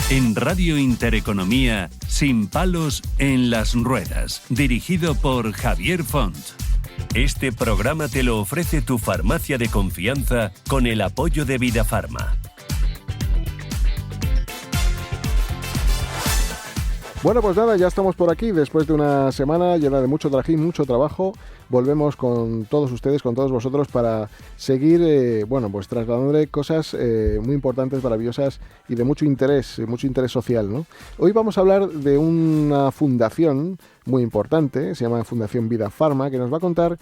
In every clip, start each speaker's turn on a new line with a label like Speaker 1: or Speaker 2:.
Speaker 1: En Radio Intereconomía, Sin palos en las ruedas, dirigido por Javier Font. Este programa te lo ofrece tu farmacia de confianza con el apoyo de Vidafarma.
Speaker 2: Bueno, pues nada, ya estamos por aquí después de una semana llena de mucho trajín, mucho trabajo. Volvemos con todos ustedes, con todos vosotros para seguir, pues trasladándole cosas muy importantes, maravillosas y de mucho interés social, ¿no? Hoy vamos a hablar de una fundación muy importante, se llama Fundación Vidafarma, que nos va a contar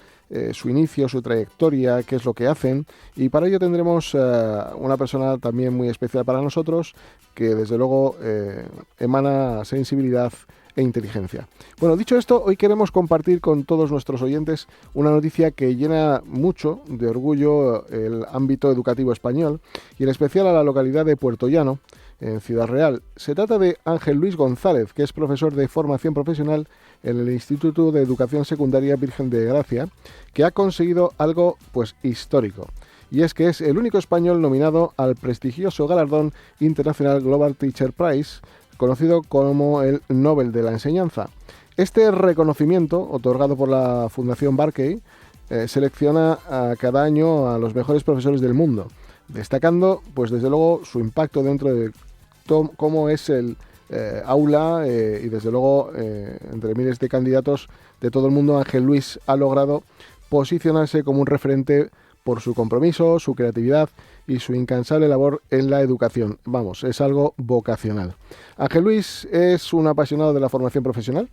Speaker 2: su inicio, su trayectoria, qué es lo que hacen, y para ello tendremos una persona también muy especial para nosotros, que desde luego emana sensibilidad e inteligencia. Bueno, dicho esto, hoy queremos compartir con todos nuestros oyentes una noticia que llena mucho de orgullo el ámbito educativo español y en especial a la localidad de Puerto Llano, en Ciudad Real. Se trata de Ángel Luis González, que es profesor de formación profesional en el Instituto de Educación Secundaria Virgen de Gracia, que ha conseguido algo pues histórico. Y es que es el único español nominado al prestigioso galardón internacional Global Teacher Prize, conocido como el Nobel de la Enseñanza. Este reconocimiento, otorgado por la Fundación Barkey, selecciona cada año a los mejores profesores del mundo, destacando, pues desde luego, su impacto dentro de cómo es el aula y desde luego, entre miles de candidatos de todo el mundo, Ángel Luis ha logrado posicionarse como un referente por su compromiso, su creatividad y su incansable labor en la educación. Vamos, es algo vocacional. Ángel Luis es un apasionado de la formación profesional,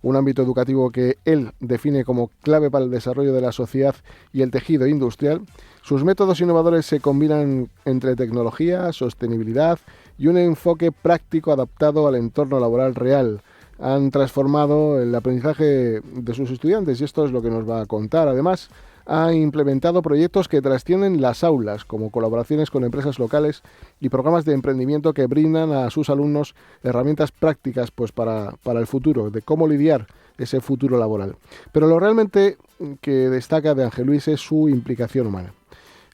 Speaker 2: un ámbito educativo que él define como clave para el desarrollo de la sociedad y el tejido industrial. Sus métodos innovadores se combinan entre tecnología, sostenibilidad y un enfoque práctico adaptado al entorno laboral real. Han transformado el aprendizaje de sus estudiantes y esto es lo que nos va a contar. Además, ha implementado proyectos que trascienden las aulas, como colaboraciones con empresas locales y programas de emprendimiento que brindan a sus alumnos herramientas prácticas pues para el futuro, de cómo lidiar ese futuro laboral. Pero lo realmente que destaca de Ángel Luis es su implicación humana.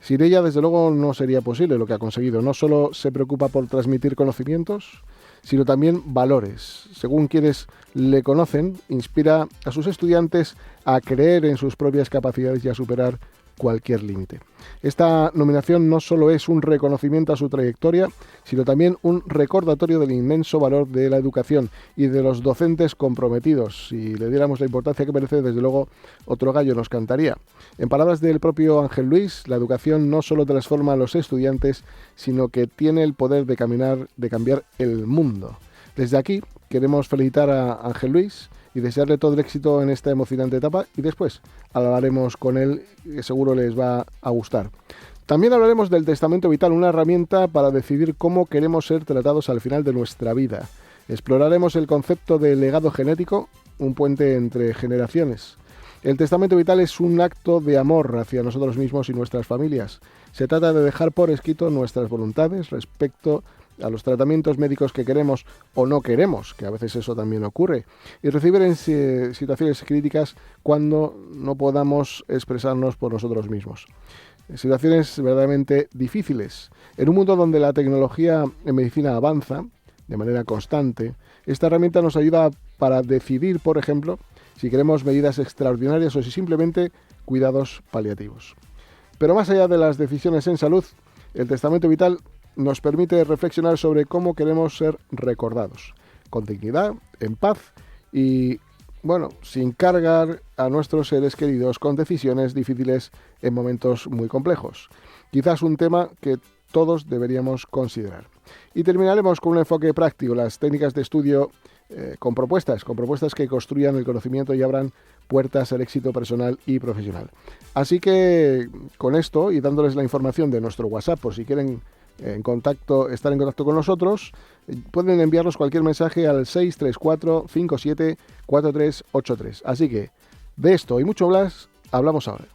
Speaker 2: Sin ella, desde luego, no sería posible lo que ha conseguido. No solo se preocupa por transmitir conocimientos, sino también valores. Según quienes le conocen, inspira a sus estudiantes a creer en sus propias capacidades y a superar cualquier límite. Esta nominación no solo es un reconocimiento a su trayectoria, sino también un recordatorio del inmenso valor de la educación y de los docentes comprometidos. Si le diéramos la importancia que merece, desde luego, otro gallo nos cantaría. En palabras del propio Ángel Luis, la educación no solo transforma a los estudiantes, sino que tiene el poder de cambiar el mundo. Desde aquí queremos felicitar a Ángel Luis y desearle todo el éxito en esta emocionante etapa, y después hablaremos con él, que seguro les va a gustar. También hablaremos del testamento vital, una herramienta para decidir cómo queremos ser tratados al final de nuestra vida. Exploraremos el concepto de legado genético, un puente entre generaciones. El testamento vital es un acto de amor hacia nosotros mismos y nuestras familias. Se trata de dejar por escrito nuestras voluntades respecto a los tratamientos médicos que queremos o no queremos, que a veces eso también ocurre, y recibir en situaciones críticas cuando no podamos expresarnos por nosotros mismos. Situaciones verdaderamente difíciles. En un mundo donde la tecnología en medicina avanza de manera constante, esta herramienta nos ayuda para decidir, por ejemplo, si queremos medidas extraordinarias o si simplemente cuidados paliativos. Pero más allá de las decisiones en salud, el testamento vital nos permite reflexionar sobre cómo queremos ser recordados, con dignidad, en paz y, sin cargar a nuestros seres queridos con decisiones difíciles en momentos muy complejos. Quizás un tema que todos deberíamos considerar. Y terminaremos con un enfoque práctico, las técnicas de estudio con propuestas que construyan el conocimiento y abran puertas al éxito personal y profesional. Así que con esto y dándoles la información de nuestro WhatsApp por si quieren estar en contacto con nosotros, pueden enviarnos cualquier mensaje al 634 57 4383. Así que de esto y mucho más hablamos ahora.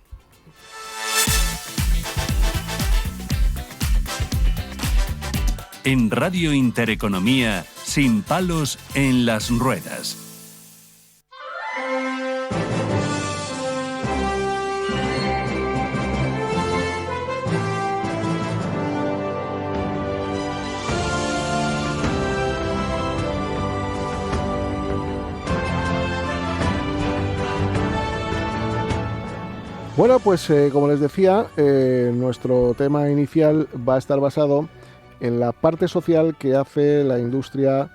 Speaker 1: En Radio Intereconomía, Sin palos en las ruedas.
Speaker 2: Bueno, pues como les decía, nuestro tema inicial va a estar basado en la parte social que hace la industria,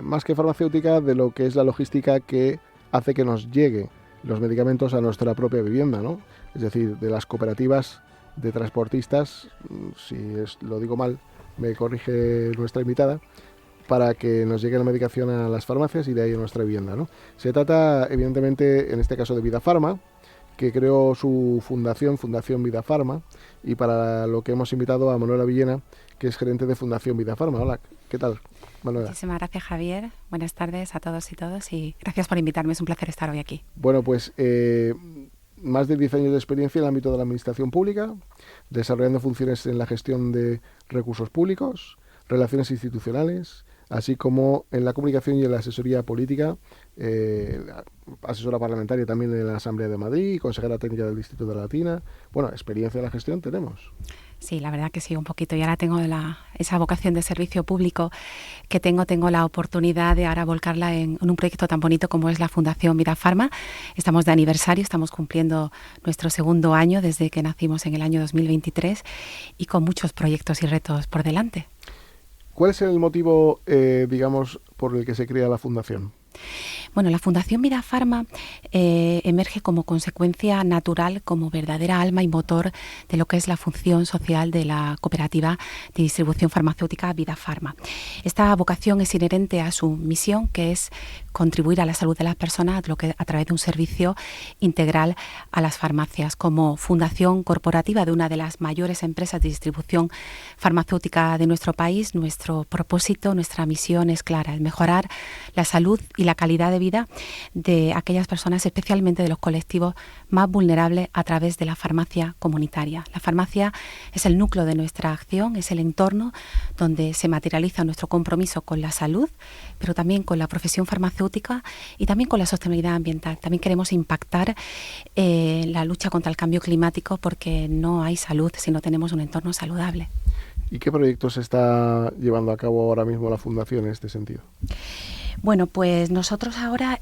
Speaker 2: más que farmacéutica, de lo que es la logística que hace que nos lleguen los medicamentos a nuestra propia vivienda, ¿no? Es decir, de las cooperativas de transportistas, si lo digo mal, me corrige nuestra invitada, para que nos llegue la medicación a las farmacias y de ahí a nuestra vivienda, ¿no? Se trata, evidentemente, en este caso de Vidafarma, que creó su Fundación Vidafarma, y para lo que hemos invitado a Manuela Villena, que es gerente de Fundación Vidafarma. Hola, ¿qué tal, Manuela?
Speaker 3: Muchísimas gracias, Javier. Buenas tardes a todos y todas y gracias por invitarme. Es un placer estar hoy aquí.
Speaker 2: Bueno, pues más de 10 años de experiencia en el ámbito de la administración pública, desarrollando funciones en la gestión de recursos públicos, relaciones institucionales, así como en la comunicación y en la asesoría política, asesora parlamentaria también en la Asamblea de Madrid, consejera técnica del Instituto de la Latina. Bueno, experiencia en la gestión tenemos.
Speaker 3: Sí, la verdad que sí, un poquito. Y ahora tengo esa vocación de servicio público que tengo la oportunidad de ahora volcarla en un proyecto tan bonito como es la Fundación Vidafarma. Estamos de aniversario, estamos cumpliendo nuestro segundo año desde que nacimos en el año 2023 y con muchos proyectos y retos por delante.
Speaker 2: ¿Cuál es el motivo, digamos, por el que se crea la Fundación?
Speaker 3: Bueno, la Fundación Vidafarma emerge como consecuencia natural, como verdadera alma y motor de lo que es la función social de la cooperativa de distribución farmacéutica Vidafarma. Esta vocación es inherente a su misión, que es contribuir a la salud de las personas a través de un servicio integral a las farmacias. Como fundación corporativa de una de las mayores empresas de distribución farmacéutica de nuestro país, nuestro propósito, nuestra misión es clara: el mejorar la salud y la calidad de vida de aquellas personas, especialmente de los colectivos más vulnerables, a través de la farmacia comunitaria. La farmacia es el núcleo de nuestra acción, es el entorno donde se materializa nuestro compromiso con la salud, pero también con la profesión farmacéutica y también con la sostenibilidad ambiental. También queremos impactar la lucha contra el cambio climático, porque no hay salud si no tenemos un entorno saludable.
Speaker 2: ¿Y qué proyectos está llevando a cabo ahora mismo la Fundación en este sentido?
Speaker 3: Bueno, pues nosotros ahora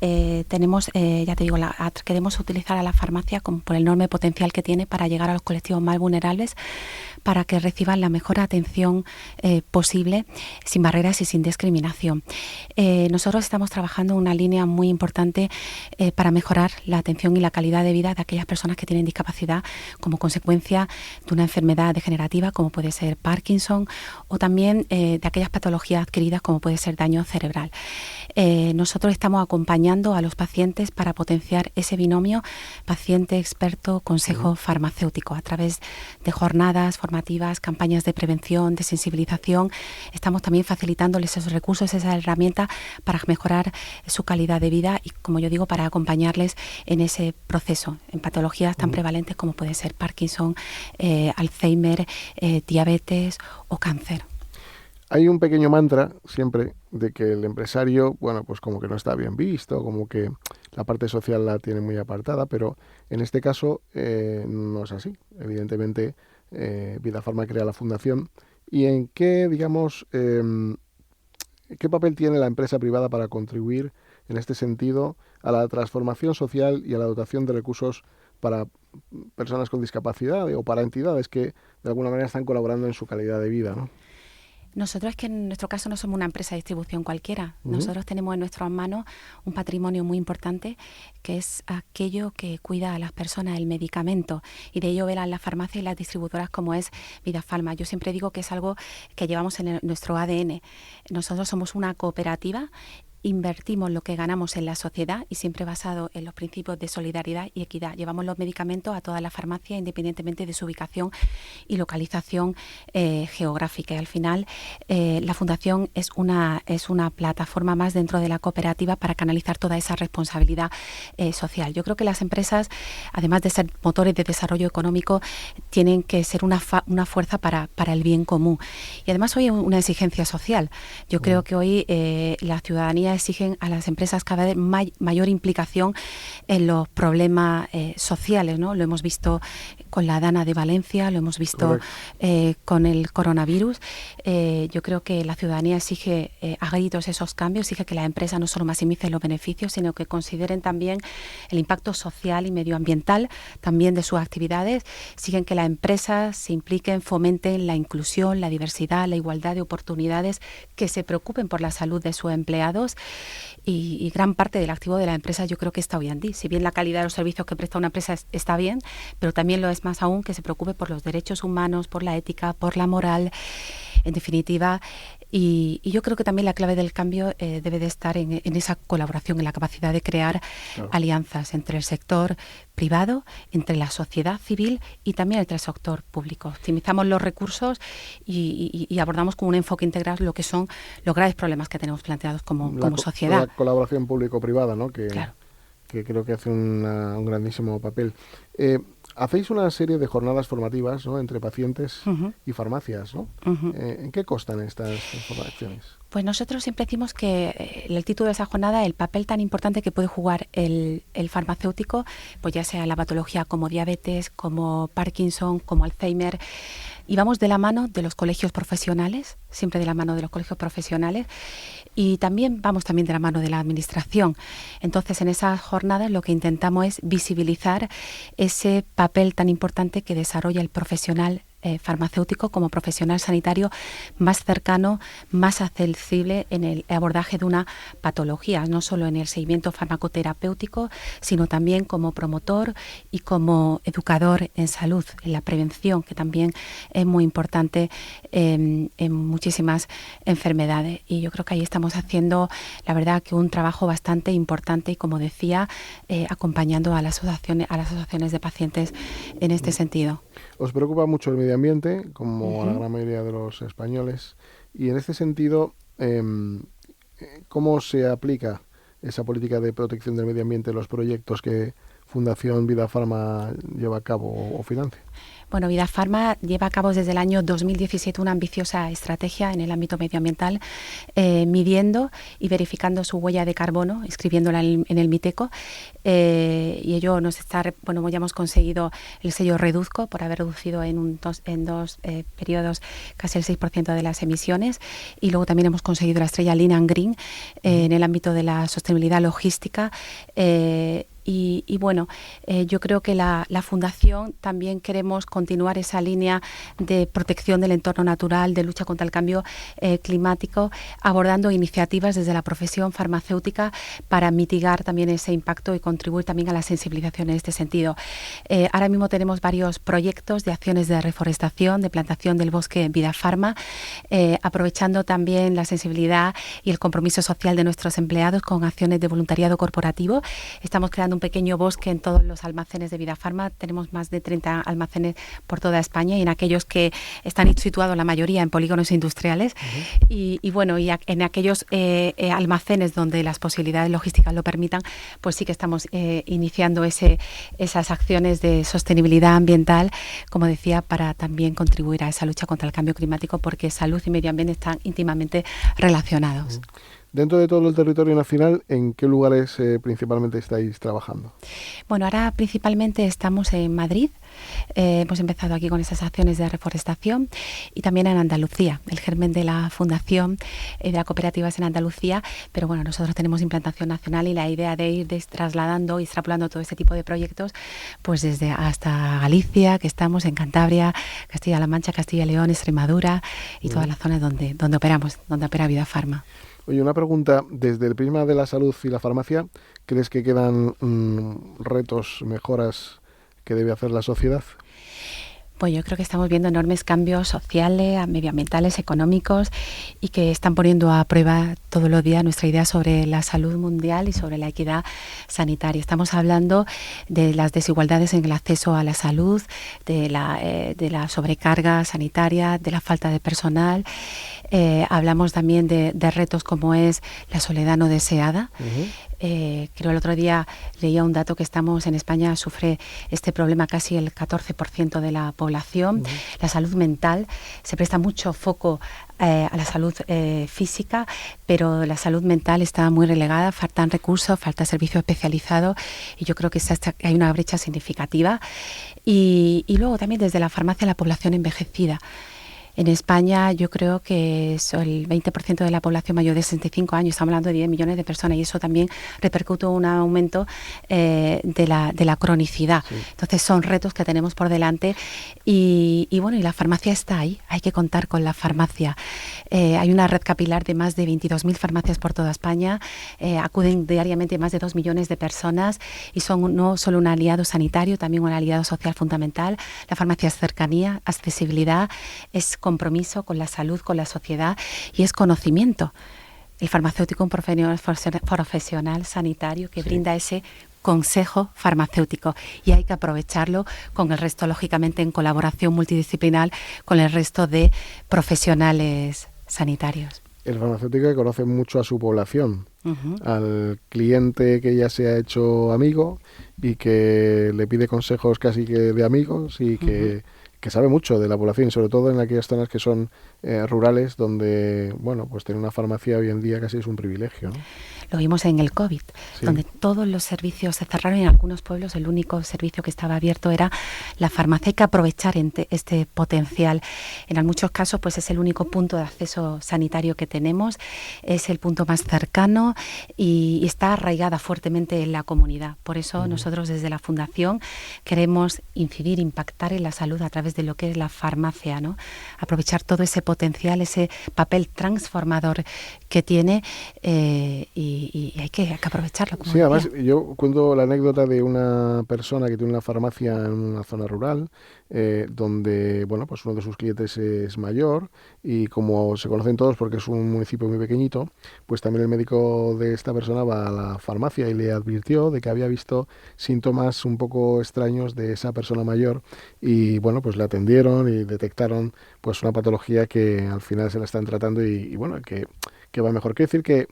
Speaker 3: tenemos, ya te digo, queremos utilizar a la farmacia por el enorme potencial que tiene para llegar a los colectivos más vulnerables, para que reciban la mejor atención posible, sin barreras y sin discriminación. Nosotros estamos trabajando en una línea muy importante para mejorar la atención y la calidad de vida de aquellas personas que tienen discapacidad como consecuencia de una enfermedad degenerativa, como puede ser Parkinson, o también de aquellas patologías adquiridas, como puede ser daño cerebral. Nosotros estamos acompañando a los pacientes para potenciar ese binomio paciente-experto-consejo farmacéutico a través de jornadas formativas, campañas de prevención, de sensibilización. Estamos también facilitándoles esos recursos, esas herramientas para mejorar su calidad de vida y, como yo digo, para acompañarles en ese proceso, en patologías tan prevalentes como puede ser Parkinson, Alzheimer, diabetes o cáncer.
Speaker 2: Hay un pequeño mantra siempre de que el empresario, bueno, pues como que no está bien visto, como que la parte social la tiene muy apartada, pero en este caso no es así. Evidentemente, Vidafarma crea la fundación. ¿Y en qué, digamos, qué papel tiene la empresa privada para contribuir en este sentido a la transformación social y a la dotación de recursos para personas con discapacidad o para entidades que de alguna manera están colaborando en su calidad de vida, ¿no?
Speaker 3: Nosotros, es que en nuestro caso no somos una empresa de distribución cualquiera. Nosotros tenemos en nuestras manos un patrimonio muy importante, que es aquello que cuida a las personas, el medicamento, y de ello velan las farmacias y las distribuidoras como es Vidafarma. Yo siempre digo que es algo que llevamos en nuestro ADN. Nosotros somos una cooperativa, invertimos lo que ganamos en la sociedad y siempre basado en los principios de solidaridad y equidad. Llevamos los medicamentos a todas las farmacias independientemente de su ubicación y localización geográfica. Y al final la Fundación es una plataforma más dentro de la cooperativa para canalizar toda esa responsabilidad social. Yo creo que las empresas, además de ser motores de desarrollo económico, tienen que ser una fuerza para el bien común. Y además hoy hay una exigencia social. Yo creo que hoy la ciudadanía ciudadanía exigen a las empresas cada vez mayor implicación en los problemas sociales, ¿no? Lo hemos visto con la Dana de Valencia, lo hemos visto con el coronavirus. Yo creo que la ciudadanía exige a gritos esos cambios, exige que la empresa no solo maximice los beneficios, sino que consideren también el impacto social y medioambiental también de sus actividades, exigen que las empresas se impliquen, fomenten la inclusión, la diversidad, la igualdad de oportunidades, que se preocupen por la salud de sus empleados y gran parte del activo de la empresa yo creo que está hoy en día. Si bien la calidad de los servicios que presta una empresa está bien, pero también lo es más aún que se preocupe por los derechos humanos, por la ética, por la moral, en definitiva. Y yo creo que también la clave del cambio debe de estar en esa colaboración, en la capacidad de crear alianzas entre el sector privado, entre la sociedad civil y también entre el sector público. Optimizamos los recursos y abordamos con un enfoque integral lo que son los graves problemas que tenemos planteados como sociedad.
Speaker 2: La colaboración público-privada, ¿no? Que creo que hace un grandísimo papel. Hacéis una serie de jornadas formativas, ¿no?, entre pacientes y farmacias, ¿no? ¿En qué constan estas formaciones?
Speaker 3: Pues nosotros siempre decimos que el título de esa jornada, el papel tan importante que puede jugar el farmacéutico, pues ya sea la patología como diabetes, como Parkinson, como Alzheimer, y vamos de la mano de los colegios profesionales, siempre de la mano de los colegios profesionales, y también vamos también de la mano de la administración. Entonces, en esas jornadas lo que intentamos es visibilizar ese papel tan importante que desarrolla el profesional farmacéutico como profesional sanitario más cercano, más accesible en el abordaje de una patología, no solo en el seguimiento farmacoterapéutico, sino también como promotor y como educador en salud, en la prevención, que también es muy importante en muchísimas enfermedades. Y yo creo que ahí estamos haciendo, la verdad, que un trabajo bastante importante y, como decía, acompañando a las asociaciones de pacientes en este sentido.
Speaker 2: ¿Os preocupa mucho el medio ambiente, como a la gran mayoría de los españoles? Y en este sentido, ¿cómo se aplica esa política de protección del medio ambiente en los proyectos que Fundación Vida Farma lleva a cabo o financia?
Speaker 3: Bueno, Vida Farma lleva a cabo desde el año 2017 una ambiciosa estrategia en el ámbito medioambiental, midiendo y verificando su huella de carbono, inscribiéndola en el Miteco, y ello ya hemos conseguido el sello Reduzco por haber reducido en dos periodos casi el 6% de las emisiones, y luego también hemos conseguido la estrella Lean and Green en el ámbito de la sostenibilidad logística. Y bueno, yo creo que la Fundación también queremos continuar esa línea de protección del entorno natural, de lucha contra el cambio climático, abordando iniciativas desde la profesión farmacéutica para mitigar también ese impacto y contribuir también a la sensibilización en este sentido. Ahora mismo tenemos varios proyectos de acciones de reforestación, de plantación del bosque Vida Farma, aprovechando también la sensibilidad y el compromiso social de nuestros empleados con acciones de voluntariado corporativo. Estamos creando un pequeño bosque en todos los almacenes de Vida Farma. Tenemos más de 30 almacenes por toda España, y en aquellos que están situados la mayoría en polígonos industriales. Y en aquellos almacenes donde las posibilidades logísticas lo permitan, pues sí que estamos iniciando esas acciones de sostenibilidad ambiental, como decía, para también contribuir a esa lucha contra el cambio climático, porque salud y medio ambiente están íntimamente relacionados.
Speaker 2: Dentro de todo el territorio nacional, ¿en qué lugares principalmente estáis trabajando? Bueno,
Speaker 3: ahora principalmente estamos en Madrid. Hemos empezado aquí con esas acciones de reforestación, y también en Andalucía. El germen de la Fundación de la cooperativa es en Andalucía, pero bueno, nosotros tenemos implantación nacional, y la idea de ir trasladando y extrapolando todo este tipo de proyectos, pues desde hasta Galicia, que estamos en Cantabria, Castilla-La Mancha, Castilla y León, Extremadura y todas las zonas donde operamos, donde opera Vida Farma.
Speaker 2: Oye, una pregunta, desde el prisma de la salud y la farmacia, ¿crees que quedan retos, mejoras que debe hacer la sociedad?
Speaker 3: Pues yo creo que estamos viendo enormes cambios sociales, medioambientales, económicos, y que están poniendo a prueba todos los días nuestra idea sobre la salud mundial y sobre la equidad sanitaria. Estamos hablando de las desigualdades en el acceso a la salud, de la sobrecarga sanitaria, de la falta de personal. Hablamos también de retos como es la soledad no deseada. Creo el otro día leía un dato que en España sufre este problema casi el 14% de la población población. La salud mental, se presta mucho foco a la salud física, pero la salud mental está muy relegada, faltan recursos, falta servicio especializado, y yo creo que hay una brecha significativa. Y luego también desde la farmacia, la población envejecida. En España yo creo que es el 20% de la población mayor de 65 años, estamos hablando de 10 millones de personas, y eso también repercute en un aumento de la cronicidad. Sí. Entonces son retos que tenemos por delante y bueno, y la farmacia está ahí, hay que contar con la farmacia. Hay una red capilar de más de 22.000 farmacias por toda España, acuden diariamente más de 2 millones de personas y son no solo un aliado sanitario, también un aliado social fundamental. La farmacia es cercanía, accesibilidad, es compromiso con la salud, con la sociedad, y es conocimiento. El farmacéutico, un profesional sanitario que brinda ese consejo farmacéutico, y hay que aprovecharlo con el resto, lógicamente en colaboración multidisciplinar con el resto de profesionales sanitarios.
Speaker 2: El farmacéutico que conoce mucho a su población, al cliente que ya se ha hecho amigo y que le pide consejos casi que de amigos y que sabe mucho de la población, sobre todo en aquellas zonas que son rurales, donde, bueno, pues tener una farmacia hoy en día casi es un privilegio, ¿no?
Speaker 3: Lo vimos en el COVID, donde todos los servicios se cerraron y en algunos pueblos el único servicio que estaba abierto era la farmacia. Hay que aprovechar este potencial. En muchos casos pues es el único punto de acceso sanitario que tenemos, es el punto más cercano y está arraigada fuertemente en la comunidad. Por eso nosotros desde la Fundación queremos incidir, impactar en la salud a través de lo que es la farmacia, ¿no? Aprovechar todo ese potencial, ese papel transformador que tiene y hay que aprovecharlo. Como decía.
Speaker 2: Además yo cuento la anécdota de una persona que tiene una farmacia en una zona rural donde, bueno, pues uno de sus clientes es mayor y como se conocen todos porque es un municipio muy pequeñito, pues también el médico de esta persona va a la farmacia y le advirtió de que había visto síntomas un poco extraños de esa persona mayor y, bueno, pues le atendieron y detectaron pues una patología que al final se la están tratando y bueno, que va mejor. Quiere decir que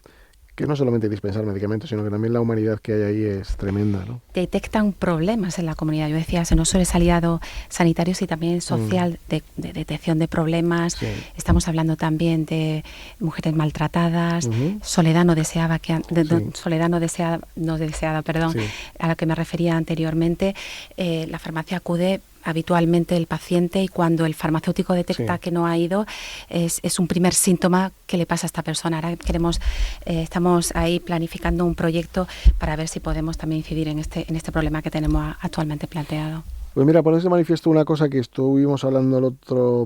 Speaker 2: no solamente dispensar medicamentos, sino que también la humanidad que hay ahí es tremenda, ¿no?
Speaker 3: Detectan problemas en la comunidad. Yo decía, no solo es aliado sanitario, sino también social, de detección de problemas. Sí. Estamos hablando también de mujeres maltratadas, soledad no deseada, soledad no deseada, a la que me refería anteriormente. La farmacia acude habitualmente el paciente y cuando el farmacéutico detecta que no ha ido es un primer síntoma que le pasa a esta persona. Ahora estamos ahí planificando un proyecto para ver si podemos también incidir en este problema que tenemos actualmente planteado.
Speaker 2: Pues mira, por eso manifiesto una cosa que estuvimos hablando en el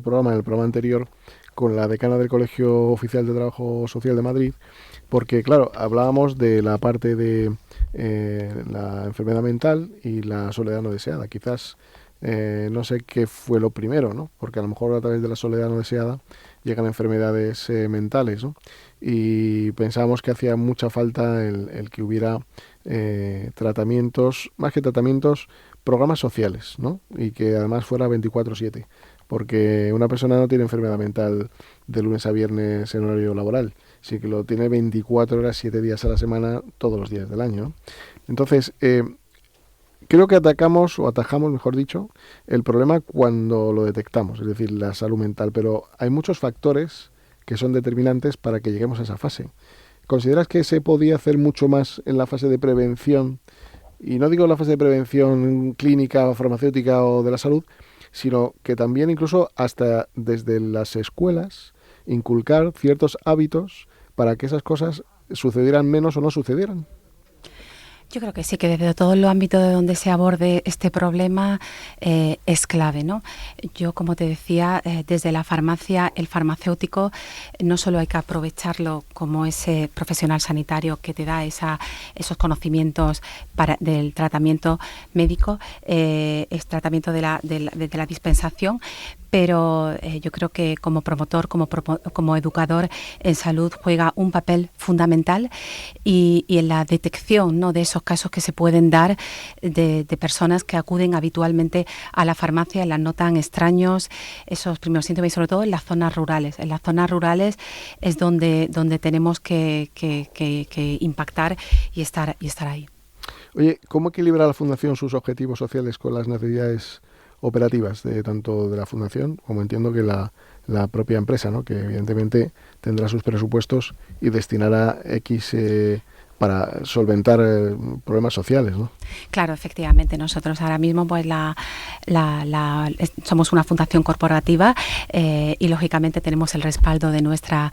Speaker 2: programa anterior, con la decana del Colegio Oficial de Trabajo Social de Madrid, porque claro, hablábamos de la parte de la enfermedad mental y la soledad no deseada. Quizás no sé qué fue lo primero, ¿no? Porque a lo mejor a través de la soledad no deseada llegan enfermedades mentales, ¿no? Y pensábamos que hacía mucha falta el que hubiera tratamientos, más que tratamientos, programas sociales, ¿no? Y que además fuera 24/7, porque una persona no tiene enfermedad mental de lunes a viernes en horario laboral, sino que lo tiene 24 horas, 7 días a la semana, todos los días del año, ¿no? Entonces, creo que atajamos, mejor dicho, el problema cuando lo detectamos, es decir, la salud mental, pero hay muchos factores que son determinantes para que lleguemos a esa fase. ¿Consideras que se podía hacer mucho más en la fase de prevención? Y no digo la fase de prevención clínica o farmacéutica o de la salud, sino que también incluso hasta desde las escuelas inculcar ciertos hábitos para que esas cosas sucedieran menos o no sucedieran.
Speaker 3: Yo creo que sí, que desde todos los ámbitos de donde se aborde este problema es clave, ¿no? Yo, como te decía, desde la farmacia, el farmacéutico no solo hay que aprovecharlo como ese profesional sanitario que te da esos conocimientos del tratamiento médico, es tratamiento de la dispensación, pero yo creo que como promotor, como educador en salud juega un papel fundamental y en la detección, ¿no?, de esos casos que se pueden dar de personas que acuden habitualmente a la farmacia, las notan extraños, esos primeros síntomas, y sobre todo en las zonas rurales. En las zonas rurales es donde tenemos que impactar y estar ahí.
Speaker 2: Oye, ¿cómo equilibra la Fundación sus objetivos sociales con las necesidades operativas de tanto de la Fundación como entiendo que la propia empresa, ¿no? Que evidentemente tendrá sus presupuestos y destinará X para solventar problemas sociales, ¿no?
Speaker 3: Claro, efectivamente. Nosotros ahora mismo pues somos una fundación corporativa y lógicamente tenemos el respaldo de nuestra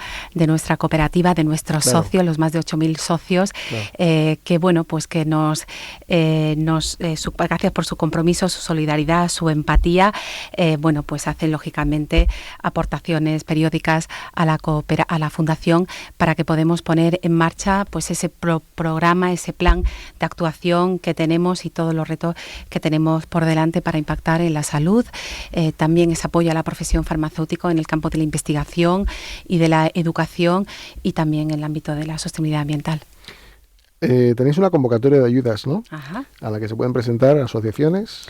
Speaker 3: cooperativa, de nuestros socios, los más de 8.000 socios, que bueno, pues que gracias por su compromiso, su solidaridad, su empatía, bueno, pues hacen lógicamente aportaciones periódicas a la fundación para que podamos poner en marcha pues ese programa, ese plan de actuación que tenemos y todos los retos que tenemos por delante para impactar en la salud. También es apoyo a la profesión farmacéutica en el campo de la investigación y de la educación y también en el ámbito de la sostenibilidad ambiental.
Speaker 2: Tenéis una convocatoria de ayudas, ¿no?
Speaker 3: Ajá.
Speaker 2: A la que se pueden presentar asociaciones.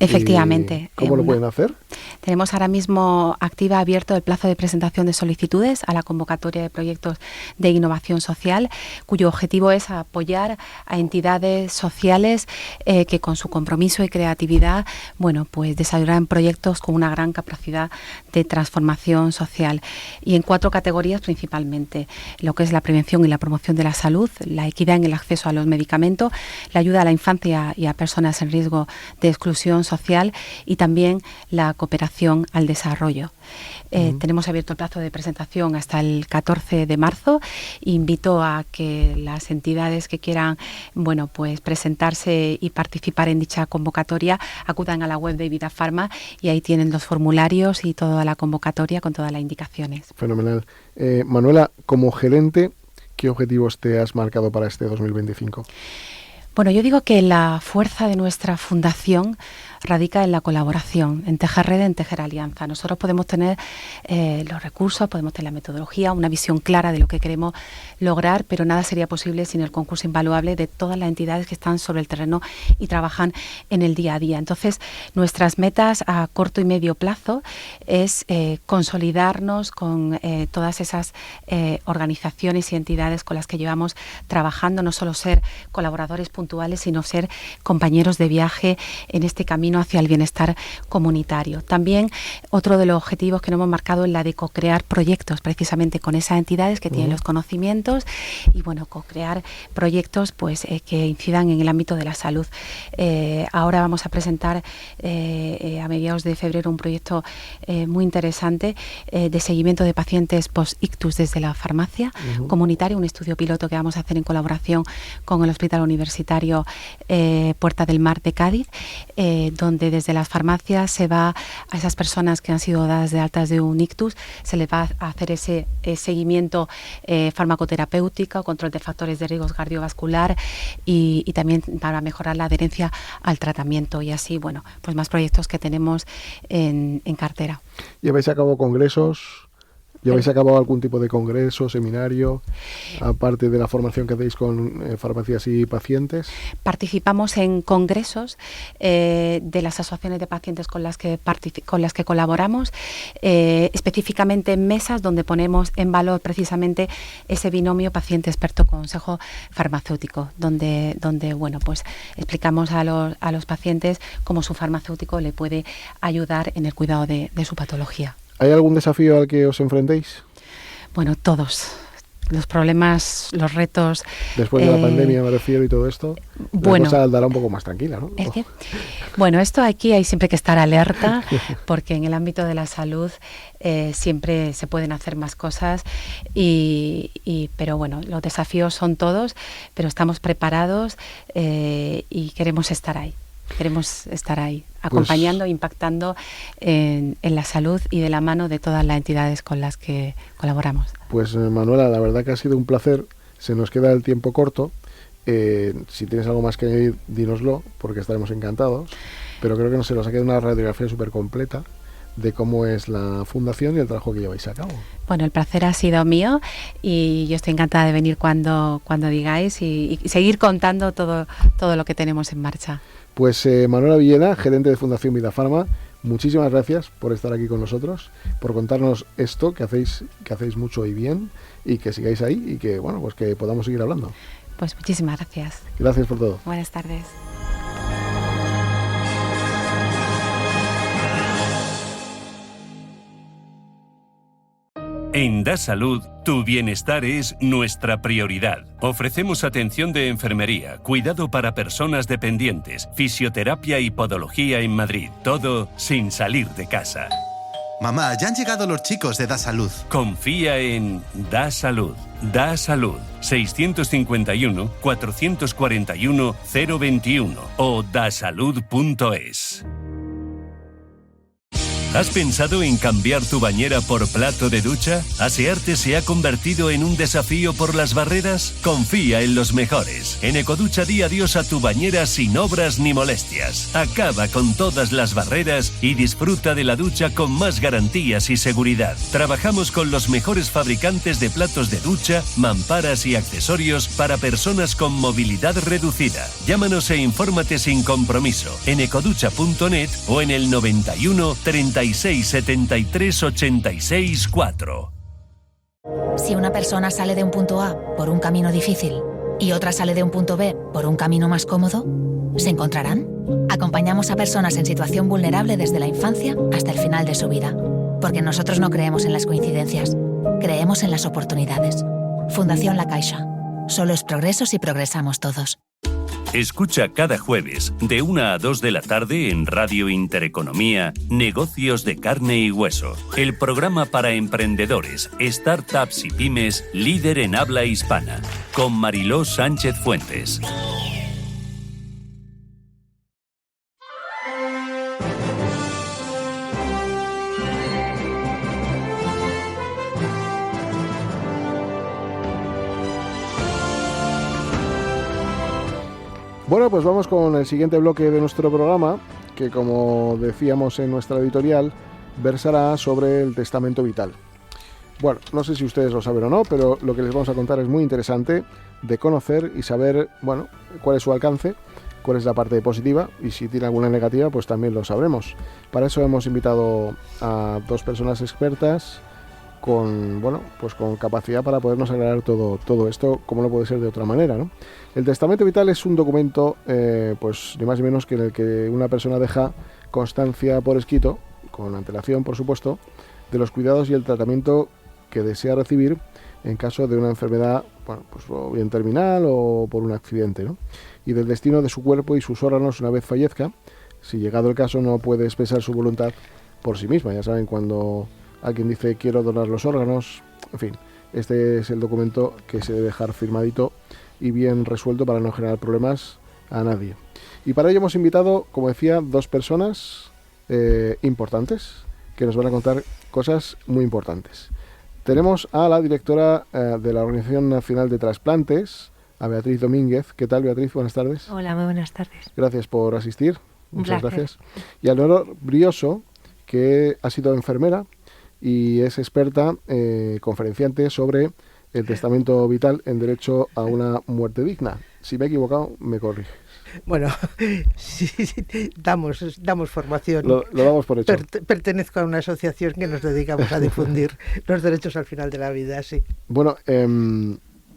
Speaker 3: Efectivamente.
Speaker 2: ¿Cómo lo pueden hacer?
Speaker 3: Tenemos ahora mismo abierto el plazo de presentación de solicitudes a la convocatoria de proyectos de innovación social, cuyo objetivo es apoyar a entidades sociales que con su compromiso y creatividad, bueno, pues desarrollan proyectos con una gran capacidad de transformación social. Y en 4 categorías principalmente: lo que es la prevención y la promoción de la salud, la equidad en el acceso a los medicamentos, la ayuda a la infancia y a personas en riesgo de exclusión social y también la cooperación al desarrollo. Tenemos abierto el plazo de presentación hasta el 14 de marzo. Invito a que las entidades que quieran, bueno, pues presentarse y participar en dicha convocatoria acudan a la web de Vidafarma y ahí tienen los formularios y toda la convocatoria con todas las indicaciones.
Speaker 2: Fenomenal. Manuela, como gerente, ¿qué objetivos te has marcado para este 2025?
Speaker 3: Bueno, yo digo que la fuerza de nuestra fundación radica en la colaboración, en tejer red, en tejer alianza. Nosotros podemos tener los recursos, podemos tener la metodología, una visión clara de lo que queremos lograr, pero nada sería posible sin el concurso invaluable de todas las entidades que están sobre el terreno y trabajan en el día a día. Entonces, nuestras metas a corto y medio plazo es consolidarnos con todas esas organizaciones y entidades con las que llevamos trabajando, no solo ser colaboradores puntuales, sino ser compañeros de viaje en este camino hacia el bienestar comunitario. También otro de los objetivos que nos hemos marcado es la de co-crear proyectos precisamente con esas entidades que tienen los conocimientos y bueno, co-crear proyectos pues que incidan en el ámbito de la salud. Ahora vamos a presentar a mediados de febrero un proyecto muy interesante de seguimiento de pacientes post-ictus desde la farmacia comunitaria, un estudio piloto que vamos a hacer en colaboración con el Hospital Universitario Puerta del Mar de Cádiz, donde desde las farmacias se va a esas personas que han sido dadas de altas de un ictus, se les va a hacer ese seguimiento farmacoterapéutico, control de factores de riesgo cardiovascular y también para mejorar la adherencia al tratamiento y así, bueno, pues más proyectos que tenemos en cartera.
Speaker 2: ¿Lleváis a cabo congresos? ¿Lleváis a cabo algún tipo de congreso, seminario, aparte de la formación que hacéis con farmacias y pacientes?
Speaker 3: Participamos en congresos de las asociaciones de pacientes con las que colaboramos, específicamente en mesas donde ponemos en valor precisamente ese binomio paciente-experto-consejo farmacéutico, donde bueno, pues explicamos a los pacientes cómo su farmacéutico le puede ayudar en el cuidado de su patología.
Speaker 2: ¿Hay algún desafío al que os enfrentéis?
Speaker 3: Bueno, todos. Los problemas, los retos.
Speaker 2: Después de la pandemia, me refiero, y todo esto, la cosa andará un poco más tranquila, ¿no?
Speaker 3: Bueno, esto aquí hay siempre que estar alerta, porque en el ámbito de la salud siempre se pueden hacer más cosas, pero bueno, los desafíos son todos, pero estamos preparados y queremos estar ahí. Queremos estar ahí, acompañando, impactando en la salud y de la mano de todas las entidades con las que colaboramos. Pues
Speaker 2: Manuela, la verdad que ha sido un placer. Se nos queda el tiempo corto. Si tienes algo más que añadir, dínoslo, porque estaremos encantados. Pero creo que nos ha quedado una radiografía súper completa de cómo es la fundación y el trabajo que lleváis a cabo.
Speaker 3: Bueno, el placer ha sido mío y yo estoy encantada de venir cuando digáis y seguir contando todo lo que tenemos en marcha.
Speaker 2: Pues Manuela Villena, gerente de Fundación Vidafarma, muchísimas gracias por estar aquí con nosotros, por contarnos esto que hacéis mucho y bien, y que sigáis ahí y que bueno, pues que podamos seguir hablando.
Speaker 3: Pues muchísimas gracias.
Speaker 2: Gracias por todo.
Speaker 3: Buenas tardes.
Speaker 1: En Da Salud, tu bienestar es nuestra prioridad. Ofrecemos atención de enfermería, cuidado para personas dependientes, fisioterapia y podología en Madrid. Todo sin salir de casa.
Speaker 4: Mamá, ya han llegado los chicos de Da Salud.
Speaker 1: Confía en Da Salud. Da Salud. 651-441-021 o dasalud.es. ¿Has pensado en cambiar tu bañera por plato de ducha? ¿Asearte se ha convertido en un desafío por las barreras? Confía en los mejores. En Ecoducha di adiós a tu bañera sin obras ni molestias. Acaba con todas las barreras y disfruta de la ducha con más garantías y seguridad. Trabajamos con los mejores fabricantes de platos de ducha, mamparas y accesorios para personas con movilidad reducida. Llámanos e infórmate sin compromiso en ecoducha.net o en el 91 36 73 86 4.
Speaker 5: Si una persona sale de un punto A por un camino difícil y otra sale de un punto B por un camino más cómodo, ¿se encontrarán? Acompañamos a personas en situación vulnerable desde la infancia hasta el final de su vida, porque nosotros no creemos en las coincidencias, creemos en las oportunidades. Fundación La Caixa. Solo es progreso si progresamos todos.
Speaker 1: Escucha cada jueves de 1 a 2 de la tarde en Radio Intereconomía Negocios de Carne y Hueso, el programa para emprendedores, startups y pymes líder en habla hispana, con Mariló Sánchez Fuentes.
Speaker 2: Bueno, pues vamos con el siguiente bloque de nuestro programa, que como decíamos en nuestra editorial, versará sobre el testamento vital. Bueno, no sé si ustedes lo saben o no, pero lo que les vamos a contar es muy interesante de conocer y saber, bueno, cuál es su alcance, cuál es la parte positiva y si tiene alguna negativa, pues también lo sabremos. Para eso hemos invitado a dos personas expertas con, bueno, pues con capacidad para podernos aclarar todo esto, como no puede ser de otra manera, ¿no? El testamento vital es un documento, pues ni más ni menos que en el que una persona deja constancia por escrito, con antelación, por supuesto, de los cuidados y el tratamiento que desea recibir en caso de una enfermedad, bueno, pues o bien terminal o por un accidente, ¿no? Y del destino de su cuerpo y sus órganos una vez fallezca, si llegado el caso no puede expresar su voluntad por sí misma. Ya saben, cuando alguien dice quiero donar los órganos, en fin, este es el documento que se debe dejar firmadito y bien resuelto para no generar problemas a nadie. Y para ello hemos invitado, como decía, dos personas importantes que nos van a contar cosas muy importantes. Tenemos a la directora de la Organización Nacional de Trasplantes, a Beatriz Domínguez. ¿Qué tal, Beatriz? Buenas tardes.
Speaker 6: Hola, muy buenas tardes.
Speaker 2: Gracias por asistir. Muchas
Speaker 6: placer.
Speaker 2: Gracias. Y a Leonor Brioso, que ha sido enfermera y es experta, conferenciante sobre el testamento vital en derecho a una muerte digna. Si me he equivocado, me corrige.
Speaker 6: Bueno, sí, damos formación.
Speaker 2: Lo damos por hecho.
Speaker 6: Pertenezco a una asociación que nos dedicamos a difundir los derechos al final de la vida, sí.
Speaker 2: Bueno,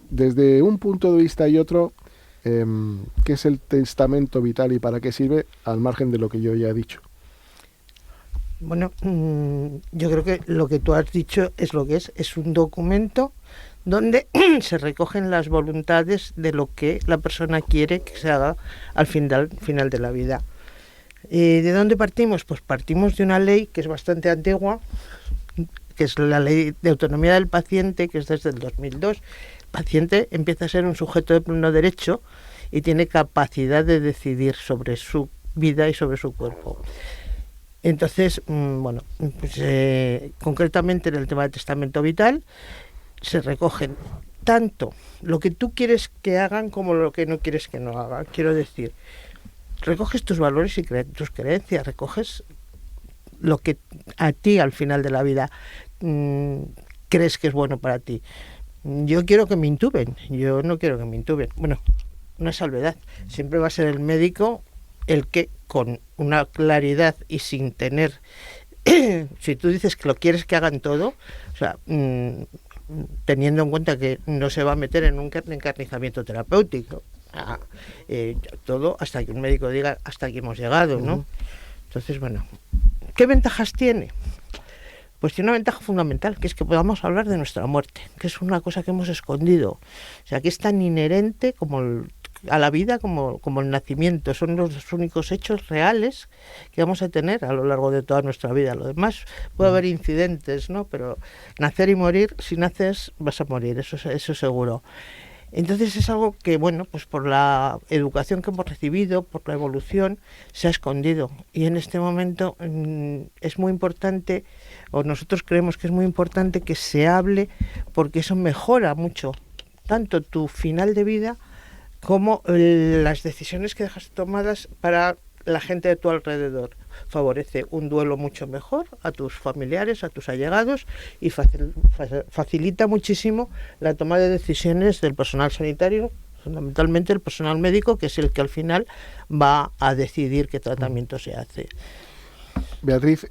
Speaker 2: desde un punto de vista y otro, ¿qué es el testamento vital y para qué sirve, al margen de lo que yo ya he dicho?
Speaker 6: Bueno, yo creo que lo que tú has dicho es lo que es un documento donde se recogen las voluntades de lo que la persona quiere que se haga al final de la vida. ¿De dónde partimos? Pues partimos de una ley que es bastante antigua, que es la Ley de Autonomía del Paciente, que es desde el 2002. El paciente empieza a ser un sujeto de pleno derecho y tiene capacidad de decidir sobre su vida y sobre su cuerpo. Entonces, bueno, pues, concretamente en el tema del testamento vital, se recogen tanto lo que tú quieres que hagan como lo que no quieres que no hagan. Quiero decir, recoges tus valores y tus creencias, recoges lo que a ti al final de la vida crees que es bueno para ti. Yo quiero que me intuben, yo no quiero que me intuben. Bueno, una salvedad, siempre va a ser el médico el que con una claridad y sin tener, si tú dices que lo quieres que hagan todo, o sea, teniendo en cuenta que no se va a meter en un encarnizamiento terapéutico, todo hasta que un médico diga hasta aquí hemos llegado, ¿no? Entonces, bueno, ¿qué ventajas tiene? pues tiene una ventaja fundamental, que es que podamos hablar de nuestra muerte, que es una cosa que hemos escondido. O sea, que es tan inherente a la vida como el nacimiento. Son los únicos hechos reales que vamos a tener a lo largo de toda nuestra vida. Lo demás puede haber incidentes, ¿no? Pero nacer y morir, si naces vas a morir, eso seguro. Entonces es algo que, bueno, pues por la educación que hemos recibido, por la evolución, se ha escondido. Y en este momento es muy importante, o nosotros creemos que es muy importante que se hable, porque eso mejora mucho, tanto tu final de vida como las decisiones que dejas tomadas para la gente de tu alrededor. Favorece un duelo mucho mejor a tus familiares, a tus allegados, y facilita muchísimo la toma de decisiones del personal sanitario, fundamentalmente el personal médico, que es el que al final va a decidir qué tratamiento se hace.
Speaker 2: Beatriz,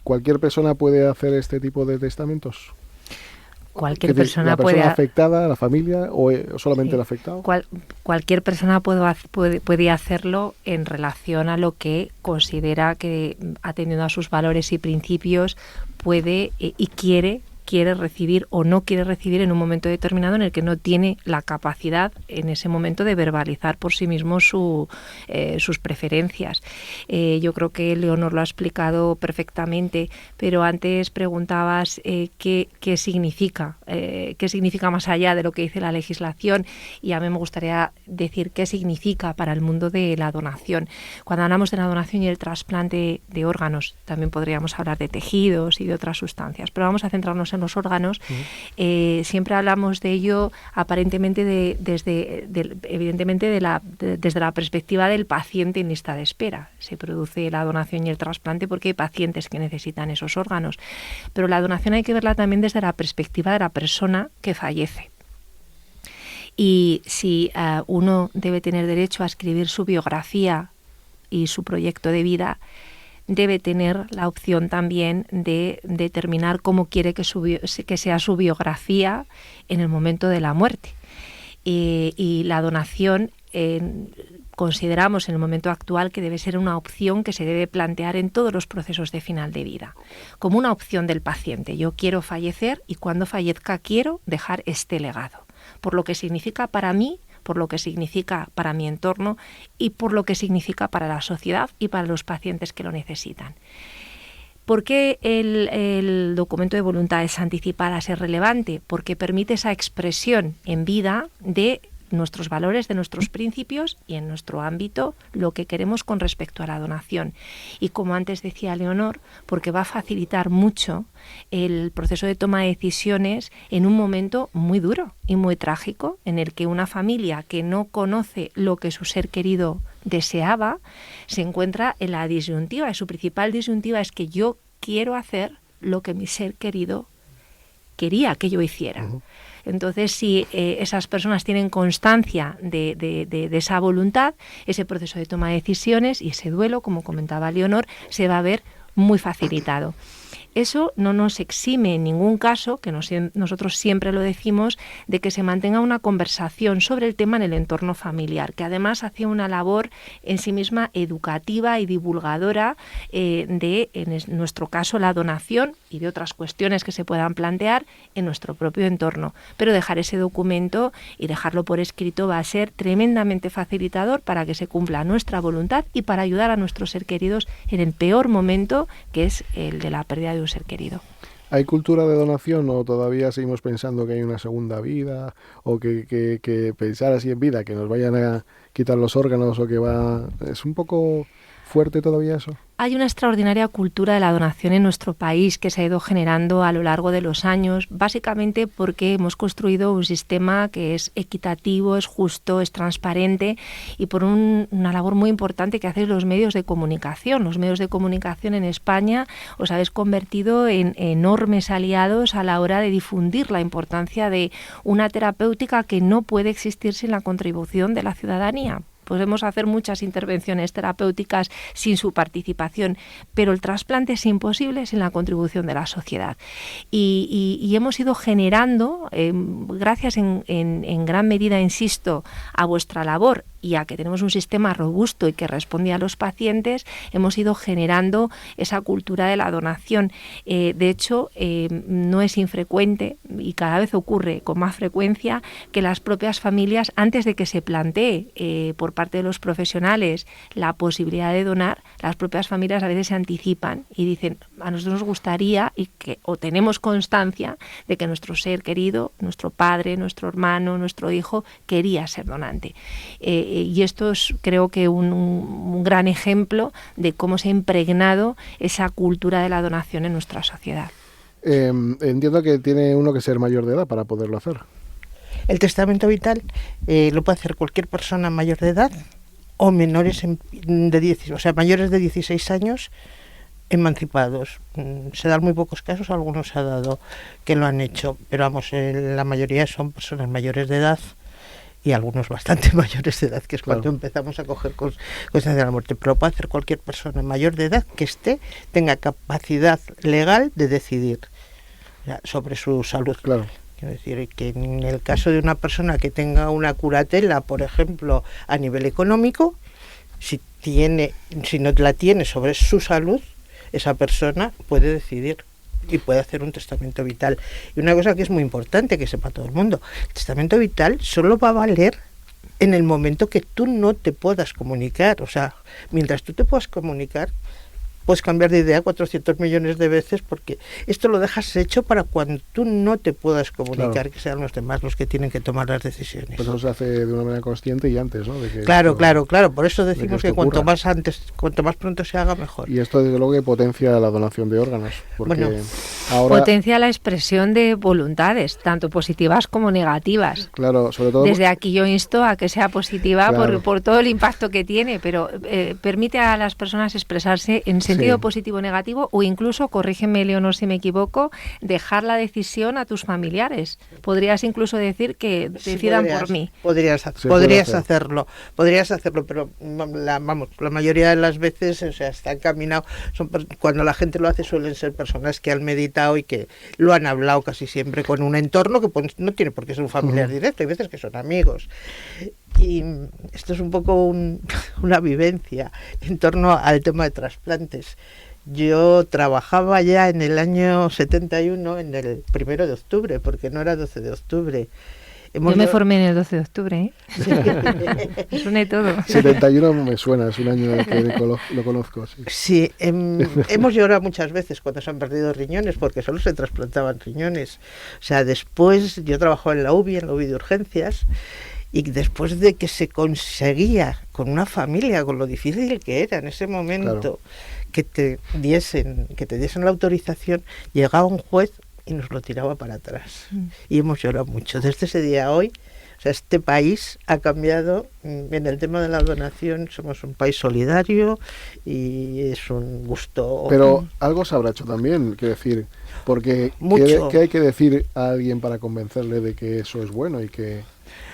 Speaker 2: ¿cualquier persona puede hacer este tipo de testamentos?
Speaker 7: Cualquier persona
Speaker 2: ¿La persona
Speaker 7: puede...
Speaker 2: afectada, la familia o solamente
Speaker 7: Sí.
Speaker 2: el afectado?
Speaker 7: Cualquier persona puede hacerlo en relación a lo que considera que, atendiendo a sus valores y principios, puede y quiere recibir o no quiere recibir en un momento determinado en el que no tiene la capacidad en ese momento de verbalizar por sí mismo sus preferencias. Yo creo que Leonor lo ha explicado perfectamente, pero antes preguntabas qué significa más allá de lo que dice la legislación, y a mí me gustaría decir qué significa para el mundo de la donación. Cuando hablamos de la donación y el trasplante de órganos, también podríamos hablar de tejidos y de otras sustancias, pero vamos a centrarnos en los órganos. Siempre hablamos de ello aparentemente desde la perspectiva del paciente en lista de espera. Se produce la donación y el trasplante porque hay pacientes que necesitan esos órganos, pero la donación hay que verla también desde la perspectiva de la persona que fallece. Y si uno debe tener derecho a escribir su biografía y su proyecto de vida, debe tener la opción también de determinar cómo quiere que sea su biografía en el momento de la muerte. Y la donación consideramos en el momento actual que debe ser una opción que se debe plantear en todos los procesos de final de vida, como una opción del paciente. Yo quiero fallecer y cuando fallezca quiero dejar este legado, por lo que significa para mí, por lo que significa para mi entorno y por lo que significa para la sociedad y para los pacientes que lo necesitan. ¿Por qué el documento de voluntades anticipadas es relevante? Porque permite esa expresión en vida de nuestros valores, de nuestros principios y en nuestro ámbito lo que queremos con respecto a la donación. Y como antes decía Leonor, porque va a facilitar mucho el proceso de toma de decisiones en un momento muy duro y muy trágico, en el que una familia que no conoce lo que su ser querido deseaba se encuentra en la disyuntiva. Y su principal disyuntiva es que yo quiero hacer lo que mi ser querido quería que yo hiciera. Entonces, si esas personas tienen constancia de esa voluntad, ese proceso de toma de decisiones y ese duelo, como comentaba Leonor, se va a ver muy facilitado. Eso no nos exime en ningún caso, que nosotros siempre lo decimos, de que se mantenga una conversación sobre el tema en el entorno familiar, que además hace una labor en sí misma educativa y divulgadora en nuestro caso, la donación y de otras cuestiones que se puedan plantear en nuestro propio entorno. Pero dejar ese documento y dejarlo por escrito va a ser tremendamente facilitador para que se cumpla nuestra voluntad y para ayudar a nuestros seres queridos en el peor momento, que es el de la pérdida de un ser querido.
Speaker 2: ¿Hay cultura de donación o todavía seguimos pensando que hay una segunda vida o que pensar así en vida, que nos vayan a quitar los órganos o que va... ¿Es un poco fuerte todavía eso?
Speaker 7: Hay una extraordinaria cultura de la donación en nuestro país que se ha ido generando a lo largo de los años, básicamente porque hemos construido un sistema que es equitativo, es justo, es transparente y por una labor muy importante que hacen los medios de comunicación. Los medios de comunicación en España os habéis convertido en enormes aliados a la hora de difundir la importancia de una terapéutica que no puede existir sin la contribución de la ciudadanía. Podemos hacer muchas intervenciones terapéuticas sin su participación, pero el trasplante es imposible sin la contribución de la sociedad. Y hemos ido generando, gracias en gran medida, insisto, a vuestra labor y a que tenemos un sistema robusto y que responde a los pacientes, hemos ido generando esa cultura de la donación. De hecho, no es infrecuente y cada vez ocurre con más frecuencia que las propias familias, antes de que se plantee por parte de los profesionales la posibilidad de donar, las propias familias a veces se anticipan y dicen, a nosotros nos gustaría o tenemos constancia de que nuestro ser querido, nuestro padre, nuestro hermano, nuestro hijo, quería ser donante. Y esto es, creo que, un gran ejemplo de cómo se ha impregnado esa cultura de la donación en nuestra sociedad.
Speaker 2: Entiendo que tiene uno que ser mayor de edad para poderlo hacer.
Speaker 6: El testamento vital lo puede hacer cualquier persona mayor de edad o menores mayores de 16 años emancipados. Se dan muy pocos casos, algunos se ha dado que lo han hecho, pero vamos, la mayoría son personas mayores de edad y algunos bastante mayores de edad, que es cuando empezamos a coger cosas de la muerte. Pero lo puede hacer cualquier persona mayor de edad que tenga capacidad legal de decidir sobre su salud.
Speaker 2: Claro.
Speaker 6: Quiero decir que en el caso de una persona que tenga una curatela, por ejemplo, a nivel económico, si no la tiene sobre su salud, esa persona puede decidir y puede hacer un testamento vital. Y una cosa que es muy importante que sepa todo el mundo, el testamento vital solo va a valer en el momento que tú no te puedas comunicar. O sea, mientras tú te puedas comunicar, puedes cambiar de idea 400 millones de veces, porque esto lo dejas hecho para cuando tú no te puedas comunicar, que sean los demás los que tienen que tomar las decisiones.
Speaker 2: Pues eso se hace de una manera consciente y antes, ¿no?
Speaker 6: Claro. Por eso decimos que cuanto más pronto se haga, mejor.
Speaker 2: Y esto desde luego que potencia la donación de órganos, porque ahora
Speaker 7: potencia la expresión de voluntades, tanto positivas como negativas.
Speaker 2: Claro, sobre todo.
Speaker 7: Desde aquí yo insto a que sea positiva por todo el impacto que tiene, pero permite a las personas expresarse en sentido positivo o negativo, o incluso, corrígeme Leonor si me equivoco, dejar la decisión a tus familiares. Podrías incluso decir que decidan por mí.
Speaker 6: Podrías hacerlo, pero la mayoría de las veces, está encaminado. Cuando la gente lo hace suelen ser personas que han meditado y que lo han hablado casi siempre con un entorno que no tiene por qué ser un familiar directo, hay veces que son amigos. Y esto es un poco una vivencia en torno al tema de trasplantes. Yo trabajaba ya en el año 71, en el 1 de octubre, porque no era 12 de octubre.
Speaker 7: Yo me formé en el 12 de octubre, ¿eh? Me suena de todo.
Speaker 2: 71 me suena, es un año en el que lo conozco.
Speaker 6: Sí, hemos llorado muchas veces cuando se han perdido riñones, porque solo se trasplantaban riñones. O sea, después yo trabajaba en la UBI de urgencias, y después de que se conseguía con una familia, con lo difícil que era en ese momento, que te diesen la autorización, llegaba un juez y nos lo tiraba para atrás. Y hemos llorado mucho. Desde ese día a hoy, este país ha cambiado en el tema de la donación. Somos un país solidario y es un gusto.
Speaker 2: Pero algo se habrá hecho también, quiero decir, porque ¿qué hay que decir a alguien para convencerle de que eso es bueno y que...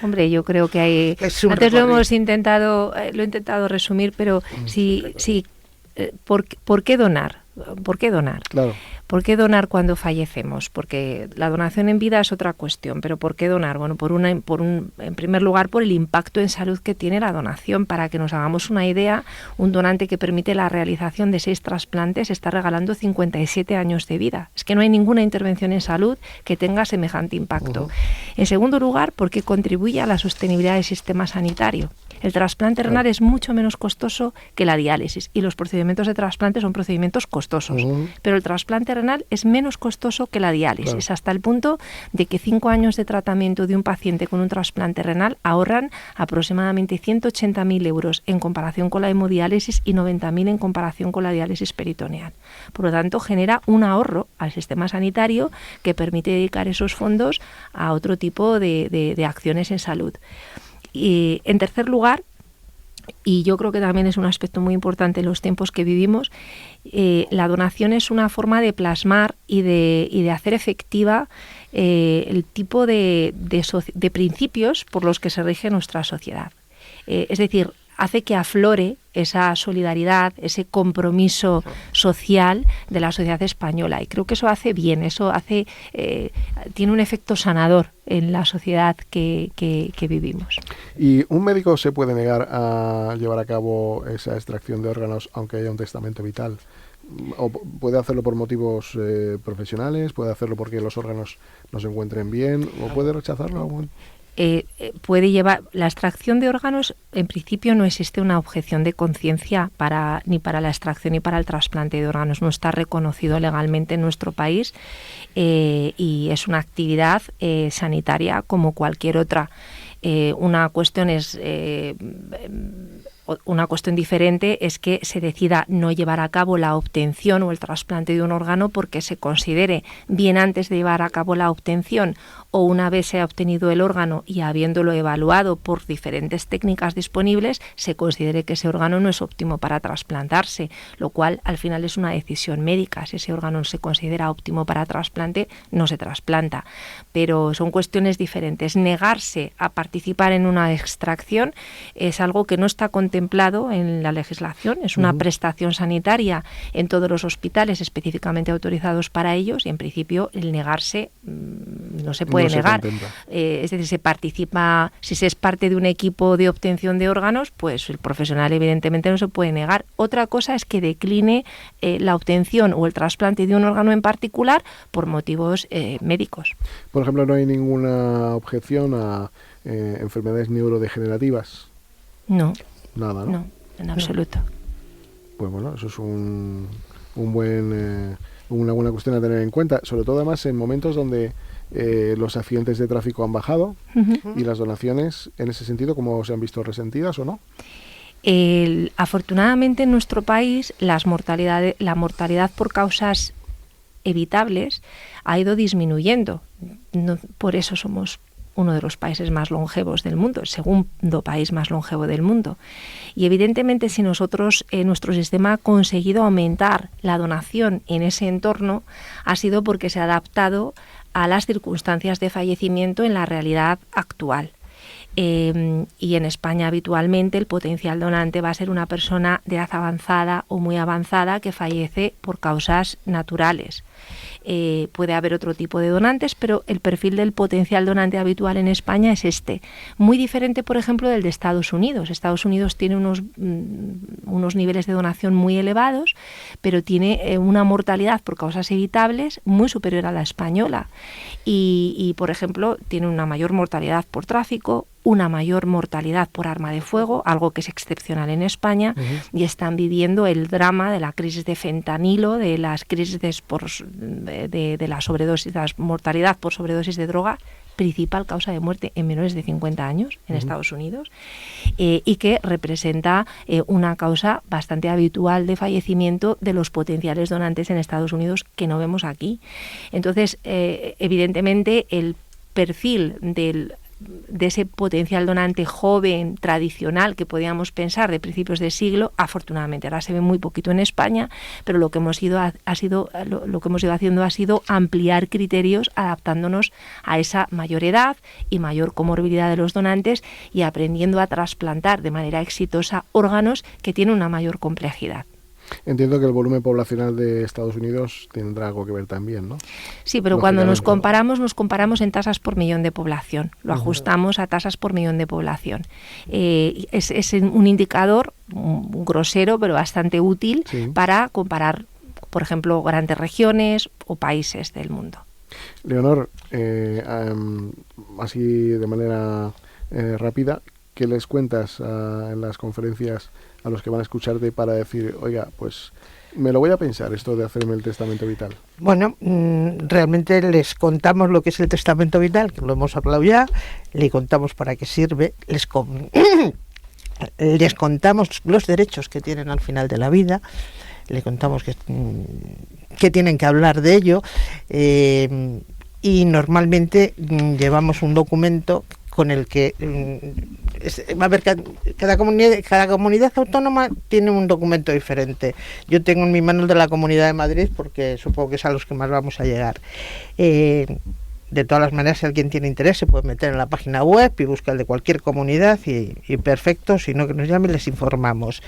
Speaker 7: Hombre, yo creo que hay... Antes lo he intentado resumir, pero ¿por qué donar? ¿Por qué donar?
Speaker 2: Claro.
Speaker 7: ¿Por qué donar cuando fallecemos? Porque la donación en vida es otra cuestión, pero ¿por qué donar? Bueno, en primer lugar, por el impacto en salud que tiene la donación. Para que nos hagamos una idea, un donante que permite la realización de 6 trasplantes está regalando 57 años de vida. Es que no hay ninguna intervención en salud que tenga semejante impacto. En segundo lugar, porque contribuye a la sostenibilidad del sistema sanitario. El trasplante renal es mucho menos costoso que la diálisis, y los procedimientos de trasplante son procedimientos costosos, pero el trasplante renal es menos costoso que la diálisis, hasta el punto de que 5 años de tratamiento de un paciente con un trasplante renal ahorran aproximadamente 180.000 euros en comparación con la hemodiálisis y 90.000 en comparación con la diálisis peritoneal. Por lo tanto, genera un ahorro al sistema sanitario que permite dedicar esos fondos a otro tipo de acciones en salud. Y en tercer lugar, y yo creo que también es un aspecto muy importante en los tiempos que vivimos, la donación es una forma de plasmar y de hacer efectiva el tipo de principios por los que se rige nuestra sociedad. Es decir, hace que aflore esa solidaridad, ese compromiso social de la sociedad española, y creo que eso hace bien, tiene un efecto sanador en la sociedad que vivimos.
Speaker 2: ¿Y un médico se puede negar a llevar a cabo esa extracción de órganos aunque haya un testamento vital? ¿O puede hacerlo por motivos profesionales? ¿Puede hacerlo porque los órganos no se encuentren bien? ¿O puede rechazarlo?
Speaker 7: Puede llevar la extracción de órganos. En principio no existe una objeción de conciencia ni para la extracción ni para el trasplante de órganos. No está reconocido legalmente en nuestro país y es una actividad sanitaria como cualquier otra. Una cuestión diferente es que se decida no llevar a cabo la obtención o el trasplante de un órgano porque se considere, bien antes de llevar a cabo la obtención o una vez se ha obtenido el órgano y habiéndolo evaluado por diferentes técnicas disponibles, se considere que ese órgano no es óptimo para trasplantarse, lo cual al final es una decisión médica. Si ese órgano se considera óptimo para trasplante, no se trasplanta. Pero son cuestiones diferentes. Negarse a participar en una extracción es algo que no está contemplado en la legislación, es una prestación sanitaria en todos los hospitales específicamente autorizados para ellos y en principio el negarse no se puede negar. Es decir, se participa, si se es parte de un equipo de obtención de órganos, pues el profesional evidentemente no se puede negar. Otra cosa es que decline la obtención o el trasplante de un órgano en particular por motivos médicos.
Speaker 2: Por ejemplo, no hay ninguna objeción a enfermedades neurodegenerativas.
Speaker 7: No.
Speaker 2: Nada, ¿no?
Speaker 7: No, en absoluto.
Speaker 2: Pues bueno, eso es una buena cuestión a tener en cuenta, sobre todo además en momentos donde los accidentes de tráfico han bajado y las donaciones, en ese sentido, ¿cómo se han visto resentidas o no?
Speaker 7: Afortunadamente en nuestro país la mortalidad por causas evitables ha ido disminuyendo. Por eso somos uno de los países más longevos del mundo, el segundo país más longevo del mundo. Y evidentemente si nosotros, nuestro sistema ha conseguido aumentar la donación en ese entorno, ha sido porque se ha adaptado a las circunstancias de fallecimiento en la realidad actual. Y en España habitualmente el potencial donante va a ser una persona de edad avanzada o muy avanzada que fallece por causas naturales. Puede haber otro tipo de donantes, pero el perfil del potencial donante habitual en España es este. Muy diferente, por ejemplo, del de Estados Unidos. Estados Unidos tiene unos niveles de donación muy elevados, pero tiene una mortalidad por causas evitables muy superior a la española. Y, por ejemplo, tiene una mayor mortalidad por tráfico, una mayor mortalidad por arma de fuego, algo que es excepcional en España, y están viviendo el drama de la crisis de fentanilo, de las crisis de la sobredosis, la mortalidad por sobredosis de droga, principal causa de muerte en menores de 50 años en Estados Unidos, y que representa una causa bastante habitual de fallecimiento de los potenciales donantes en Estados Unidos que no vemos aquí. Entonces, evidentemente, el perfil de ese potencial donante joven, tradicional, que podíamos pensar de principios de siglo, afortunadamente ahora se ve muy poquito en España, pero lo que hemos ido haciendo ha sido ampliar criterios adaptándonos a esa mayor edad y mayor comorbilidad de los donantes y aprendiendo a trasplantar de manera exitosa órganos que tienen una mayor complejidad.
Speaker 2: Entiendo que el volumen poblacional de Estados Unidos tendrá algo que ver también, ¿no?
Speaker 7: Sí, pero cuando nos comparamos en tasas por millón de población. Lo ajustamos a tasas por millón de población. Es un indicador grosero, pero bastante útil para comparar, por ejemplo, grandes regiones o países del mundo.
Speaker 2: Leonor, así de manera rápida, ¿qué les cuentas en las conferencias a los que van a escucharte para decir, oiga, pues me lo voy a pensar esto de hacerme el testamento vital?
Speaker 6: Bueno, realmente les contamos lo que es el testamento vital, que lo hemos hablado ya, le contamos para qué sirve, les contamos los derechos que tienen al final de la vida, le contamos que tienen que hablar de ello, y normalmente llevamos un documento con el que va a haber cada comunidad autónoma tiene un documento diferente. Yo tengo en mi manos de la Comunidad de Madrid porque supongo que es a los que más vamos a llegar. De todas las maneras, si alguien tiene interés se puede meter en la página web y buscar el de cualquier comunidad y perfecto, si no que nos llamen les informamos.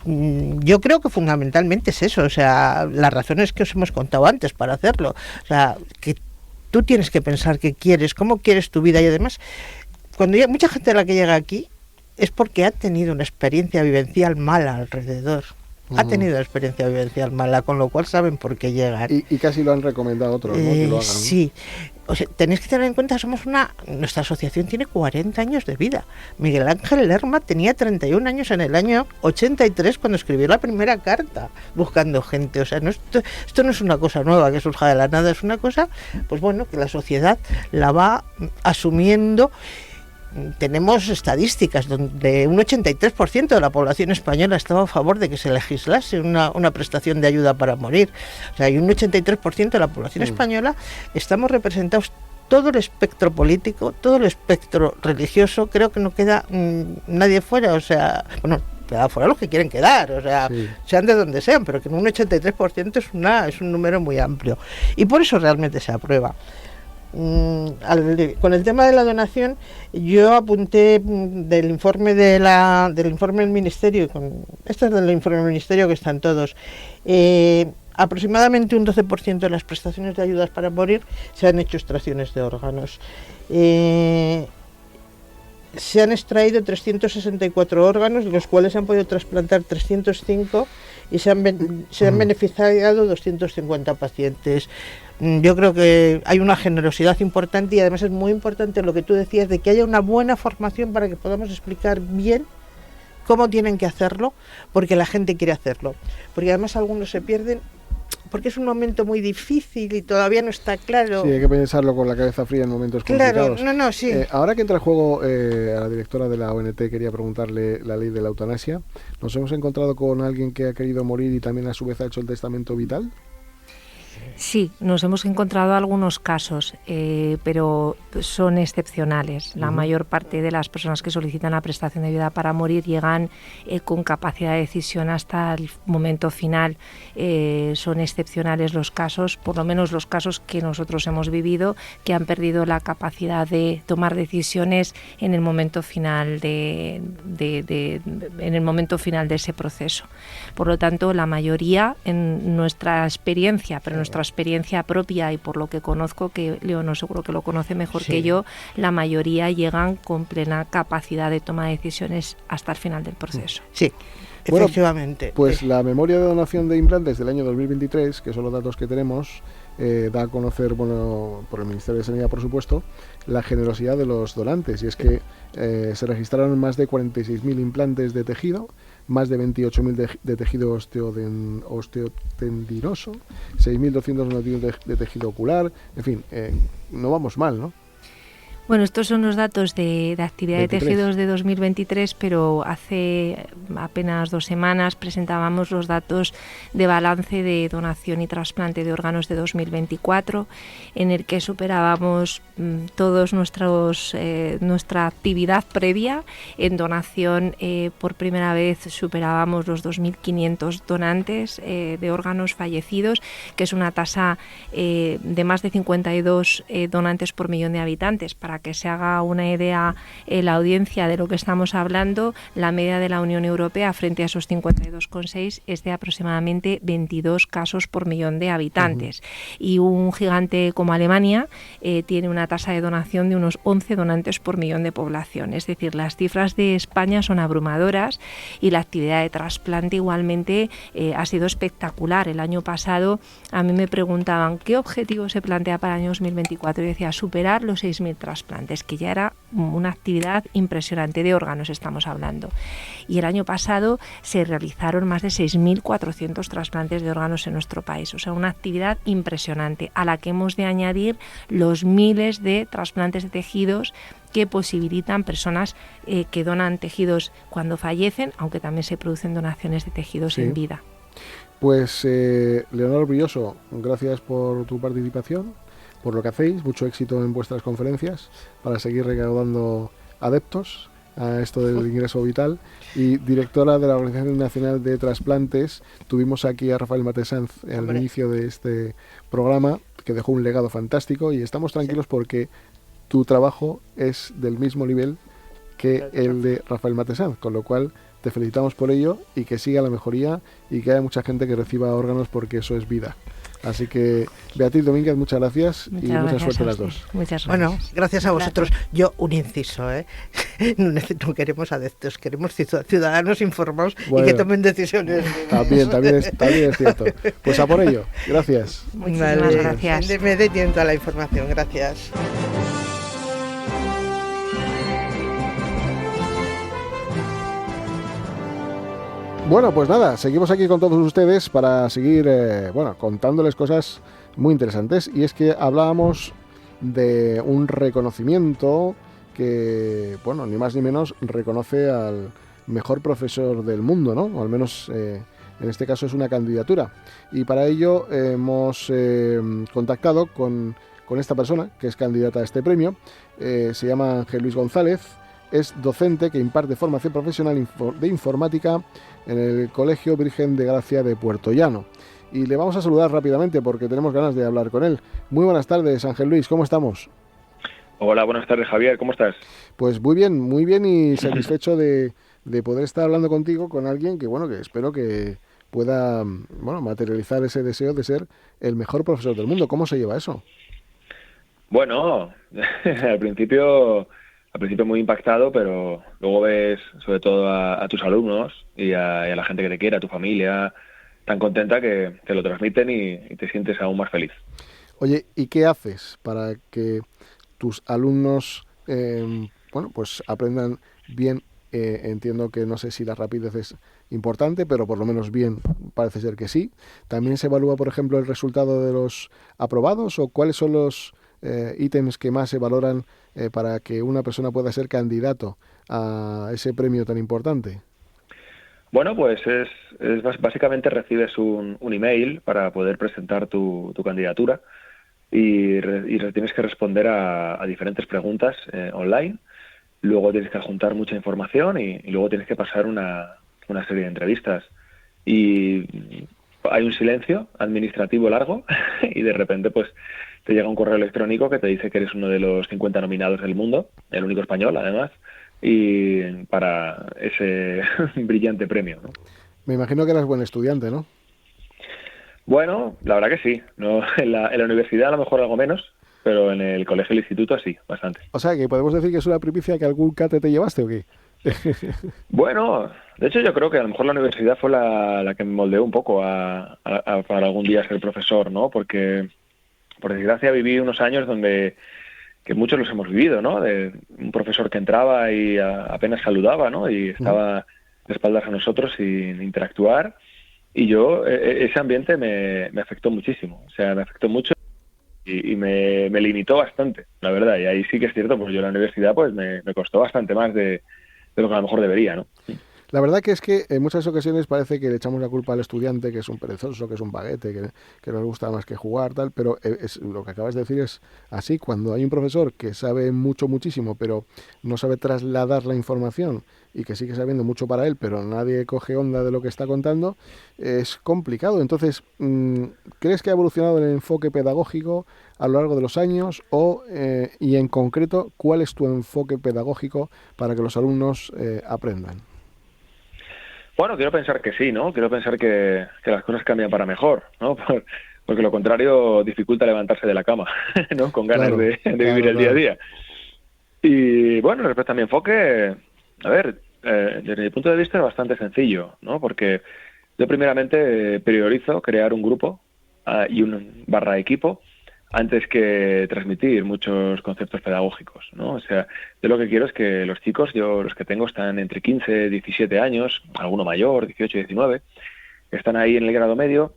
Speaker 6: Yo creo que fundamentalmente es eso, o sea, las razones que os hemos contado antes para hacerlo, o sea, que tú tienes que pensar qué quieres, cómo quieres tu vida y además cuando mucha gente de la que llega aquí es porque ha tenido una experiencia vivencial mala alrededor. Ha tenido experiencia vivencial mala, con lo cual saben por qué llegan.
Speaker 2: Y casi lo han recomendado a otros, ¿no? Que lo hagan, ¿no?
Speaker 6: Sí. O sea, tenéis que tener en cuenta, nuestra asociación tiene 40 años de vida. Miguel Ángel Lerma tenía 31 años en el año 83 cuando escribió la primera carta buscando gente. O sea, esto no es una cosa nueva que surja de la nada, es una cosa, pues bueno, que la sociedad la va asumiendo. Tenemos estadísticas donde un 83% de la población española estaba a favor de que se legislase una prestación de ayuda para morir. O sea, hay un 83% de la población española, estamos representados todo el espectro político, todo el espectro religioso, creo que no queda nadie fuera, o sea, bueno, queda fuera los que quieren quedar, o sea, sean de donde sean, pero que un 83% es un número muy amplio. Y por eso realmente se aprueba. Con el tema de la donación, yo apunté del informe del Ministerio, esto es del informe del Ministerio que están todos, aproximadamente un 12% de las prestaciones de ayudas para morir se han hecho extracciones de órganos. Se han extraído 364 órganos, de los cuales se han podido trasplantar 305 y se han beneficiado 250 pacientes. Yo creo que hay una generosidad importante y además es muy importante lo que tú decías de que haya una buena formación para que podamos explicar bien cómo tienen que hacerlo, porque la gente quiere hacerlo. Porque además algunos se pierden porque es un momento muy difícil y todavía no está claro.
Speaker 2: Sí, hay que pensarlo con la cabeza fría en momentos complicados.
Speaker 6: Claro, sí.
Speaker 2: Ahora que entra en juego, a la directora de la ONT quería preguntarle la ley de la eutanasia. ¿Nos hemos encontrado con alguien que ha querido morir y también a su vez ha hecho el testamento vital?
Speaker 7: Sí, nos hemos encontrado algunos casos, pero son excepcionales. La mayor parte de las personas que solicitan la prestación de vida para morir llegan con capacidad de decisión hasta el momento final. Son excepcionales los casos, por lo menos los casos que nosotros hemos vivido, que han perdido la capacidad de tomar decisiones en el momento final en el momento final de ese proceso. Por lo tanto, la mayoría, en nuestra experiencia, pero nuestra experiencia propia y por lo que conozco, que Leonor seguro que lo conoce mejor que yo, la mayoría llegan con plena capacidad de toma de decisiones hasta el final del proceso.
Speaker 6: Sí, efectivamente.
Speaker 2: Bueno, pues la memoria de donación de implantes del año 2023, que son los datos que tenemos, da a conocer, bueno, por el Ministerio de Sanidad, por supuesto, la generosidad de los donantes. Y es que se registraron más de 46.000 implantes de tejido, más de 28.000 de tejido osteotendinoso, 6.200 donativos de tejido ocular, en fin, no vamos mal, ¿no?
Speaker 7: Bueno, estos son los datos de actividad 23. De tejidos de 2023, pero hace apenas 2 semanas presentábamos los datos de balance de donación y trasplante de órganos de 2024, en el que superábamos todos nuestra actividad previa en donación. Por primera vez superábamos los 2.500 donantes de órganos fallecidos, que es una tasa de más de 52 donantes por millón de habitantes. Para que se haga una idea la audiencia de lo que estamos hablando, la media de la Unión Europea frente a esos 52,6 es de aproximadamente 22 casos por millón de habitantes. Y un gigante como Alemania tiene una tasa de donación de unos 11 donantes por millón de población. Es decir, las cifras de España son abrumadoras y la actividad de trasplante igualmente ha sido espectacular. El año pasado a mí me preguntaban ¿qué objetivo se plantea para el año 2024? Y decía superar los 6.000 trasplantes, que ya era una actividad impresionante de órganos, estamos hablando. Y el año pasado se realizaron más de 6.400 trasplantes de órganos en nuestro país, o sea, una actividad impresionante, a la que hemos de añadir los miles de trasplantes de tejidos que posibilitan personas que donan tejidos cuando fallecen, aunque también se producen donaciones de tejidos en vida.
Speaker 2: Pues Leonor Brilloso, gracias por tu participación, por lo que hacéis, mucho éxito en vuestras conferencias para seguir recaudando adeptos a esto del ingreso vital. Y directora de la Organización Nacional de Trasplantes, tuvimos aquí a Rafael Matesanz al inicio de este programa, que dejó un legado fantástico, y estamos tranquilos porque tu trabajo es del mismo nivel que el de Rafael Matesanz, con lo cual te felicitamos por ello y que siga la mejoría y que haya mucha gente que reciba órganos, porque eso es vida. Así que, Beatriz Domínguez, muchas gracias y mucha suerte a las dos.
Speaker 7: Muchas gracias.
Speaker 6: Bueno, gracias a vosotros. Yo, un inciso, no queremos adeptos, queremos ciudadanos informados y que tomen decisiones.
Speaker 2: También es cierto. Pues a por ello. Gracias.
Speaker 7: Muchísimas gracias.
Speaker 6: Me dé tiempo a la información. Gracias.
Speaker 2: Bueno, pues nada, seguimos aquí con todos ustedes para seguir, contándoles cosas muy interesantes. Y es que hablábamos de un reconocimiento que, ni más ni menos, reconoce al mejor profesor del mundo, ¿no? O al menos, en este caso, es una candidatura. Y para ello hemos contactado con esta persona, que es candidata a este premio. Se llama Ángel Luis González. Es docente que imparte formación profesional de informática en el Colegio Virgen de Gracia de Puerto Llano. Y le vamos a saludar rápidamente porque tenemos ganas de hablar con él. Muy buenas tardes, Ángel Luis, ¿cómo estamos?
Speaker 8: Hola, buenas tardes, Javier, ¿cómo estás?
Speaker 2: Pues muy bien y satisfecho de poder estar hablando contigo con alguien que espero que pueda materializar ese deseo de ser el mejor profesor del mundo. ¿Cómo se lleva eso?
Speaker 8: Bueno, al principio muy impactado, pero luego ves sobre todo a tus alumnos y a la gente que te quiere, a tu familia, tan contenta que te lo transmiten y te sientes aún más feliz.
Speaker 2: Oye, ¿y qué haces para que tus alumnos aprendan bien? Entiendo que no sé si la rapidez es importante, pero por lo menos bien parece ser que sí. ¿También se evalúa, por ejemplo, el resultado de los aprobados o cuáles son los ítems que más se valoran para que una persona pueda ser candidato a ese premio tan importante?
Speaker 8: Bueno, pues básicamente recibes un email para poder presentar tu candidatura y tienes que responder a diferentes preguntas online. Luego tienes que adjuntar mucha información y luego tienes que pasar una serie de entrevistas. Y hay un silencio administrativo largo y de repente pues te llega un correo electrónico que te dice que eres uno de los 50 nominados del mundo, el único español además, y para ese brillante premio, ¿no?
Speaker 2: Me imagino que eras buen estudiante, ¿no?
Speaker 8: Bueno, la verdad que sí. No, en la universidad a lo mejor algo menos, pero en el colegio y el instituto sí, bastante.
Speaker 2: O sea, que podemos decir que es una primicia que algún cate te llevaste ¿o qué?
Speaker 8: Bueno, de hecho yo creo que a lo mejor la universidad fue la que me moldeó un poco para algún día ser profesor, ¿no? Porque por desgracia viví unos años que muchos los hemos vivido, ¿no? De un profesor que entraba y apenas saludaba, ¿no? Y estaba de espaldas a nosotros sin interactuar. Y yo, ese ambiente me afectó muchísimo. O sea, me afectó mucho y me limitó bastante, la verdad. Y ahí sí que es cierto, pues yo en la universidad pues me costó bastante más de lo que a lo mejor debería, ¿no?
Speaker 2: La verdad que es que en muchas ocasiones parece que le echamos la culpa al estudiante, que es un perezoso, que es un baguete, que no le gusta más que jugar, tal, pero lo que acabas de decir es así. Cuando hay un profesor que sabe muchísimo, pero no sabe trasladar la información y que sigue sabiendo mucho para él, pero nadie coge onda de lo que está contando, es complicado. Entonces, ¿crees que ha evolucionado el enfoque pedagógico a lo largo de los años y en concreto, cuál es tu enfoque pedagógico para que los alumnos aprendan?
Speaker 8: Bueno, quiero pensar que sí, ¿no? Quiero pensar que las cosas cambian para mejor, ¿no? Porque lo contrario dificulta levantarse de la cama, ¿no? Con ganas de vivir el día a día. Y bueno, respecto a mi enfoque, a ver, desde mi punto de vista es bastante sencillo, ¿no? Porque yo primeramente priorizo crear un grupo y un /equipo antes que transmitir muchos conceptos pedagógicos, ¿no? O sea, yo lo que quiero es que los chicos, los que tengo están entre 15, 17 años, alguno mayor, 18, 19, están ahí en el grado medio,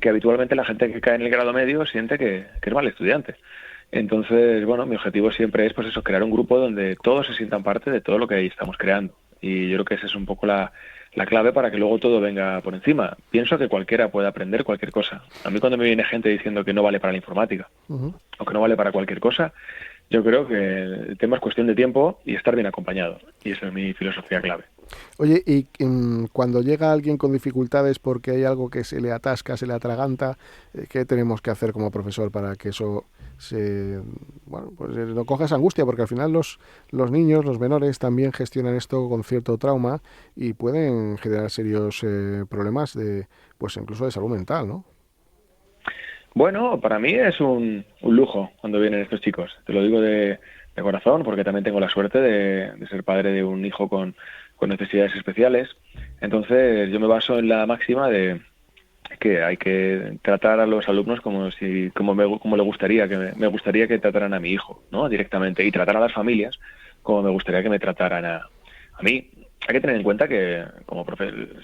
Speaker 8: que habitualmente la gente que cae en el grado medio siente que es mal estudiante. Entonces, bueno, mi objetivo siempre es pues eso, crear un grupo donde todos se sientan parte de todo lo que ahí estamos creando. Y yo creo que esa es un poco la clave para que luego todo venga por encima. Pienso que cualquiera puede aprender cualquier cosa. A mí cuando me viene gente diciendo que no vale para la informática o que no vale para cualquier cosa, yo creo que el tema es cuestión de tiempo y estar bien acompañado. Y esa es mi filosofía clave.
Speaker 2: Oye, y cuando llega alguien con dificultades porque hay algo que se le atasca, se le atraganta, ¿qué tenemos que hacer como profesor para que eso no coja esa angustia? Porque al final los niños, los menores, también gestionan esto con cierto trauma y pueden generar serios problemas incluso de salud mental, ¿no?
Speaker 8: Bueno, para mí es un lujo cuando vienen estos chicos. Te lo digo de corazón, porque también tengo la suerte de ser padre de un hijo con necesidades especiales. Entonces yo me baso en la máxima de que hay que tratar a los alumnos como le gustaría me gustaría que trataran a mi hijo, ¿no? Directamente, y tratar a las familias como me gustaría que me trataran a mí. Hay que tener en cuenta que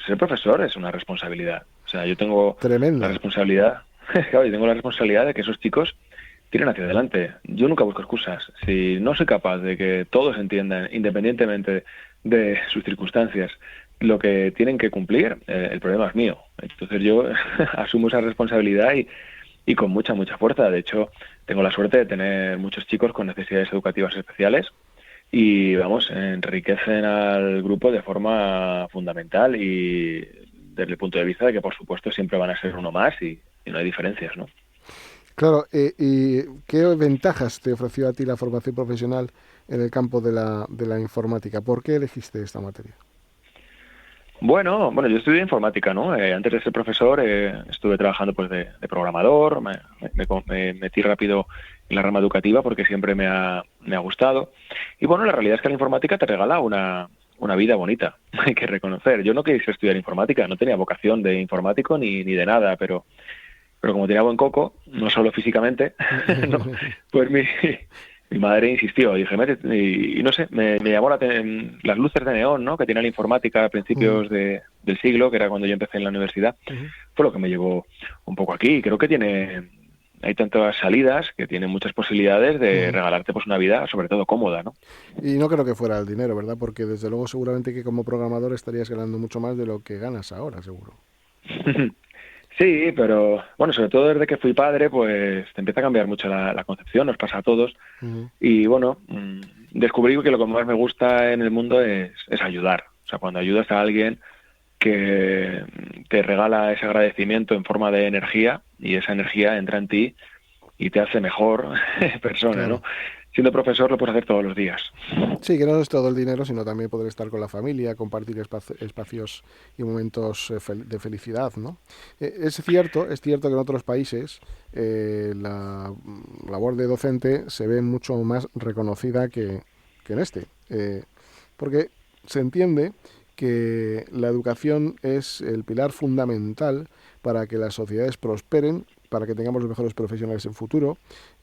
Speaker 8: ser profesor es una responsabilidad. O sea, yo tengo
Speaker 2: Tremenda.
Speaker 8: la responsabilidad, claro, yo tengo la responsabilidad de que esos chicos tiren hacia adelante. Yo nunca busco excusas. Si no soy capaz de que todos entiendan, independientemente de sus circunstancias, lo que tienen que cumplir, el problema es mío. Entonces yo asumo esa responsabilidad y con mucha fuerza. De hecho, tengo la suerte de tener muchos chicos con necesidades educativas especiales y, vamos, enriquecen al grupo de forma fundamental y desde el punto de vista de que, por supuesto, siempre van a ser uno más y no hay diferencias, ¿no?
Speaker 2: Claro, ¿y qué ventajas te ofreció a ti la formación profesional en el campo de la informática? ¿Por qué elegiste esta materia?
Speaker 8: Bueno, yo estudié informática, ¿no? Antes de ser profesor estuve trabajando pues de programador, me metí rápido en la rama educativa porque siempre me ha gustado. Y bueno, la realidad es que la informática te regala una vida bonita, hay que reconocer. Yo no quise estudiar informática, no tenía vocación de informático ni de nada, pero como tenía buen coco, no solo físicamente, no, pues mi madre insistió, dije, métete, y no sé, me llamó las luces de neón, ¿no?, que tiene la informática a principios del siglo, que era cuando yo empecé en la universidad, fue lo que me llevó un poco aquí. Creo que hay tantas salidas que tiene muchas posibilidades de regalarte pues una vida, sobre todo cómoda, ¿no?
Speaker 2: Y no creo que fuera el dinero, ¿verdad? Porque desde luego seguramente que como programador estarías ganando mucho más de lo que ganas ahora, seguro.
Speaker 8: Sí, pero bueno, sobre todo desde que fui padre, pues te empieza a cambiar mucho la concepción, nos pasa a todos. Y bueno, descubrí que lo que más me gusta en el mundo es ayudar. O sea, cuando ayudas a alguien que te regala ese agradecimiento en forma de energía y esa energía entra en ti y te hace mejor persona, claro, ¿no? Siendo profesor lo puedes hacer todos los días.
Speaker 2: Sí, que no es todo el dinero, sino también poder estar con la familia, compartir espacios y momentos de felicidad, ¿no? Es cierto que en otros países la labor de docente se ve mucho más reconocida que en este, porque se entiende que la educación es el pilar fundamental para que las sociedades prosperen, para que tengamos los mejores profesionales en futuro,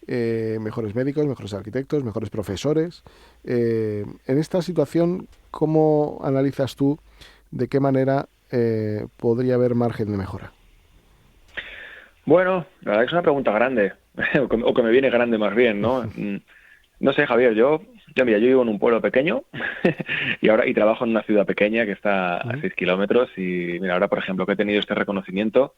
Speaker 2: mejores médicos, mejores arquitectos, mejores profesores. En esta situación, ¿cómo analizas tú de qué manera podría haber margen de mejora?
Speaker 8: Bueno, la verdad que es una pregunta grande, o que me viene grande más bien, ¿no? No sé, Javier, yo vivo en un pueblo pequeño y trabajo en una ciudad pequeña que está a 6 kilómetros y mira, ahora, por ejemplo, que he tenido este reconocimiento,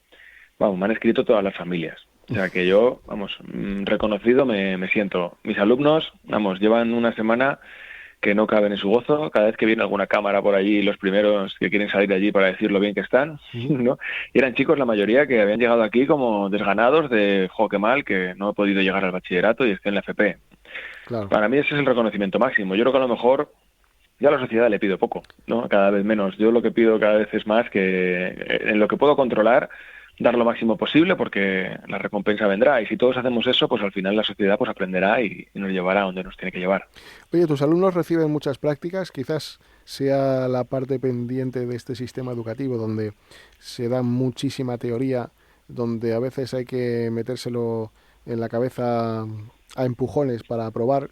Speaker 8: vamos, me han escrito todas las familias. O sea, que yo, vamos, reconocido me siento. Mis alumnos, vamos, llevan una semana que no caben en su gozo. Cada vez que viene alguna cámara por allí, los primeros que quieren salir de allí para decir lo bien que están, ¿no? Y eran chicos, la mayoría, que habían llegado aquí como desganados de, jo, qué mal, que no he podido llegar al bachillerato y estoy en la FP. Claro. Para mí ese es el reconocimiento máximo. Yo creo que a lo mejor ya a la sociedad le pido poco, ¿no? Cada vez menos. Yo lo que pido cada vez es más que en lo que puedo controlar, dar lo máximo posible porque la recompensa vendrá y si todos hacemos eso, pues al final la sociedad pues aprenderá y nos llevará a donde nos tiene que llevar.
Speaker 2: Oye, tus alumnos reciben muchas prácticas, quizás sea la parte pendiente de este sistema educativo donde se da muchísima teoría, donde a veces hay que metérselo en la cabeza a empujones para aprobar.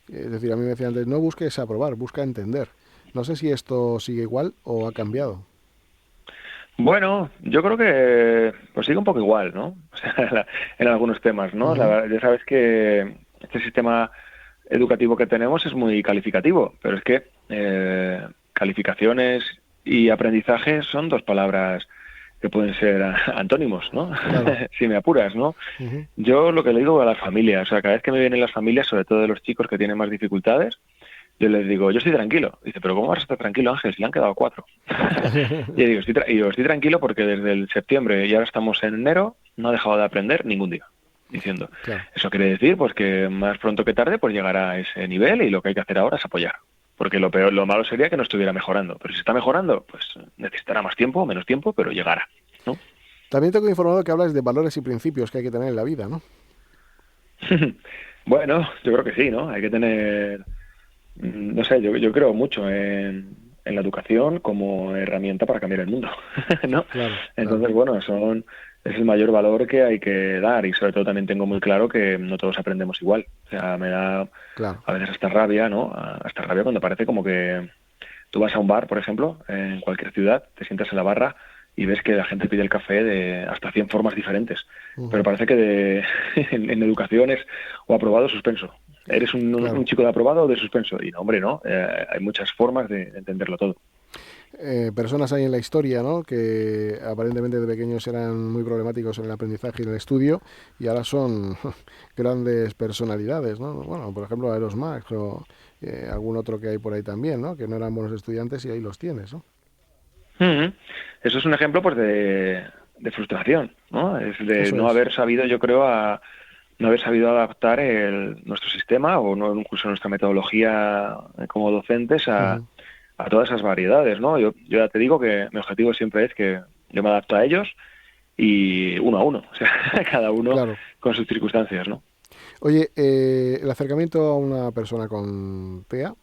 Speaker 2: Es decir, a mí me decían antes, no busques aprobar, busca entender. No sé si esto sigue igual o ha cambiado.
Speaker 8: Bueno, yo creo que pues sigue un poco igual, ¿no? O sea, en algunos temas, ¿no? Ya sabes que este sistema educativo que tenemos es muy calificativo, pero es que calificaciones y aprendizaje son dos palabras que pueden ser antónimos, ¿no? Claro. Si me apuras, ¿no? Yo lo que le digo a las familias, o sea, cada vez que me vienen las familias, sobre todo de los chicos que tienen más dificultades, yo les digo, yo estoy tranquilo. Dice, pero ¿cómo vas a estar tranquilo, Ángel? Si le han quedado 4. Y digo, estoy tranquilo porque desde el septiembre y ahora estamos en enero, no ha dejado de aprender ningún día. Diciendo, claro. Eso quiere decir pues que más pronto que tarde pues llegará a ese nivel y lo que hay que hacer ahora es apoyar. Porque lo malo sería que no estuviera mejorando. Pero si está mejorando, pues necesitará más tiempo, menos tiempo, pero llegará, ¿no?
Speaker 2: También tengo informado que hablas de valores y principios que hay que tener en la vida, ¿no?
Speaker 8: Bueno, yo creo que sí, ¿no? Hay que tener, no sé, yo creo mucho en la educación como herramienta para cambiar el mundo, ¿no?
Speaker 2: Claro,
Speaker 8: Entonces, bueno, es el mayor valor que hay que dar, y sobre todo también tengo muy claro que no todos aprendemos igual. O sea, me da a veces hasta rabia, ¿no? Hasta rabia cuando parece como que tú vas a un bar, por ejemplo, en cualquier ciudad, te sientas en la barra y ves que la gente pide el café de hasta 100 formas diferentes. Pero parece que en educación es o aprobado o suspenso. ¿Eres un chico de aprobado o de suspenso? Y no, hombre, no. Hay muchas formas de entenderlo todo.
Speaker 2: Personas hay en la historia, ¿no?, que aparentemente de pequeños eran muy problemáticos en el aprendizaje y en el estudio, y ahora son grandes personalidades, ¿no? Bueno, por ejemplo, Eros Marx o algún otro que hay por ahí también, ¿no?, que no eran buenos estudiantes y ahí los tienes, ¿no?
Speaker 8: Eso es un ejemplo, pues, de frustración, ¿no? Es de
Speaker 2: Eso
Speaker 8: no
Speaker 2: es.
Speaker 8: haber sabido, yo creo, no haber sabido adaptar nuestro sistema o no incluso nuestra metodología como docentes a todas esas variedades, ¿no? Yo ya te digo que mi objetivo siempre es que yo me adapto a ellos y uno a uno, o sea, cada uno con sus circunstancias, ¿no?
Speaker 2: Oye, el acercamiento a una persona con TEA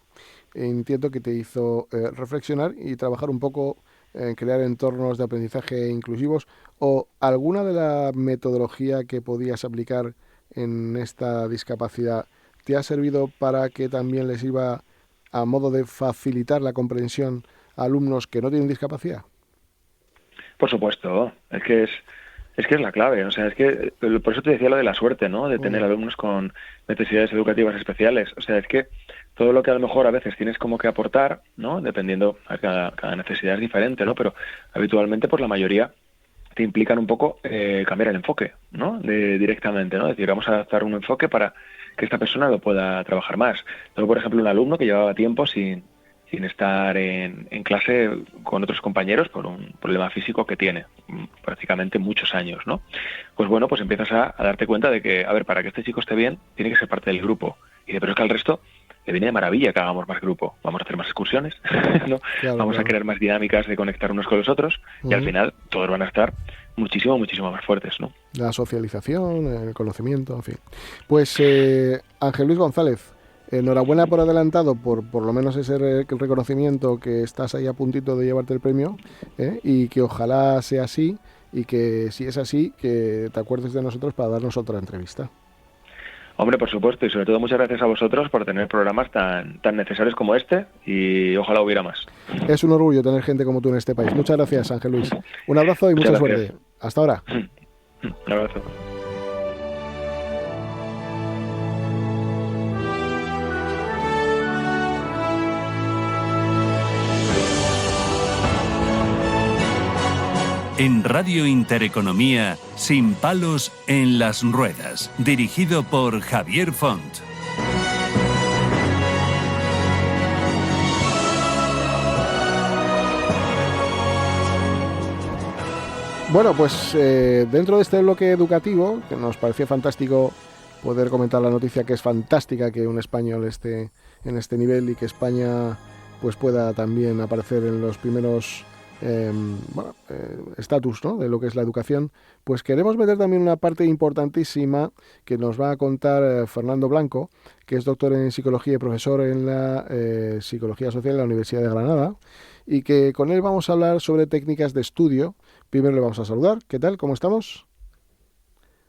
Speaker 2: entiendo que te hizo reflexionar y trabajar un poco en crear entornos de aprendizaje inclusivos, o alguna de la metodología que podías aplicar en esta discapacidad te ha servido para que también les sirva a modo de facilitar la comprensión a alumnos que no tienen discapacidad.
Speaker 8: Por supuesto, es que es la clave, o sea, es que por eso te decía lo de la suerte, ¿no? De tener alumnos con necesidades educativas especiales. O sea, es que todo lo que a lo mejor a veces tienes como que aportar, ¿no? Dependiendo, cada necesidad es diferente, ¿no? Pero habitualmente, pues la mayoría te implican un poco cambiar el enfoque, ¿no? Directamente, ¿no? Es decir, vamos a adaptar un enfoque para que esta persona lo pueda trabajar más. Tengo, por ejemplo, un alumno que llevaba tiempo sin estar en clase con otros compañeros por un problema físico que tiene, prácticamente muchos años, ¿no? Pues bueno, pues empiezas a darte cuenta de que, a ver, para que este chico esté bien, tiene que ser parte del grupo. Y de, pero es que al resto le viene de maravilla que hagamos más grupo. Vamos a hacer más excursiones, ¿no? Vamos a crear más dinámicas de conectar unos con los otros, y al final todos van a estar muchísimo más fuertes, ¿no?
Speaker 2: La socialización, el conocimiento, en fin. Pues Ángel Luis González, enhorabuena por adelantado por lo menos ese reconocimiento, que estás ahí a puntito de llevarte el premio, y que ojalá sea así, y que si es así, que te acuerdes de nosotros para darnos otra entrevista.
Speaker 8: Hombre, por supuesto, y sobre todo muchas gracias a vosotros por tener programas tan necesarios como este, y ojalá hubiera más.
Speaker 2: Es un orgullo tener gente como tú en este país. Muchas gracias, Ángel Luis. Un abrazo y mucha suerte. Hasta ahora.
Speaker 8: Un abrazo.
Speaker 1: En Radio Intereconomía, Sin palos en las ruedas, dirigido por Javier Font.
Speaker 2: Bueno, pues dentro de este bloque educativo, que nos pareció fantástico poder comentar la noticia, que es fantástica que un español esté en este nivel y que España pues pueda también aparecer en los primeros estatus, ¿no?, de lo que es la educación, pues queremos meter también una parte importantísima que nos va a contar Fernando Blanco, que es doctor en psicología y profesor en la psicología social en la Universidad de Granada, y que con él vamos a hablar sobre técnicas de estudio. Primero le vamos a saludar. ¿Qué tal? ¿Cómo estamos?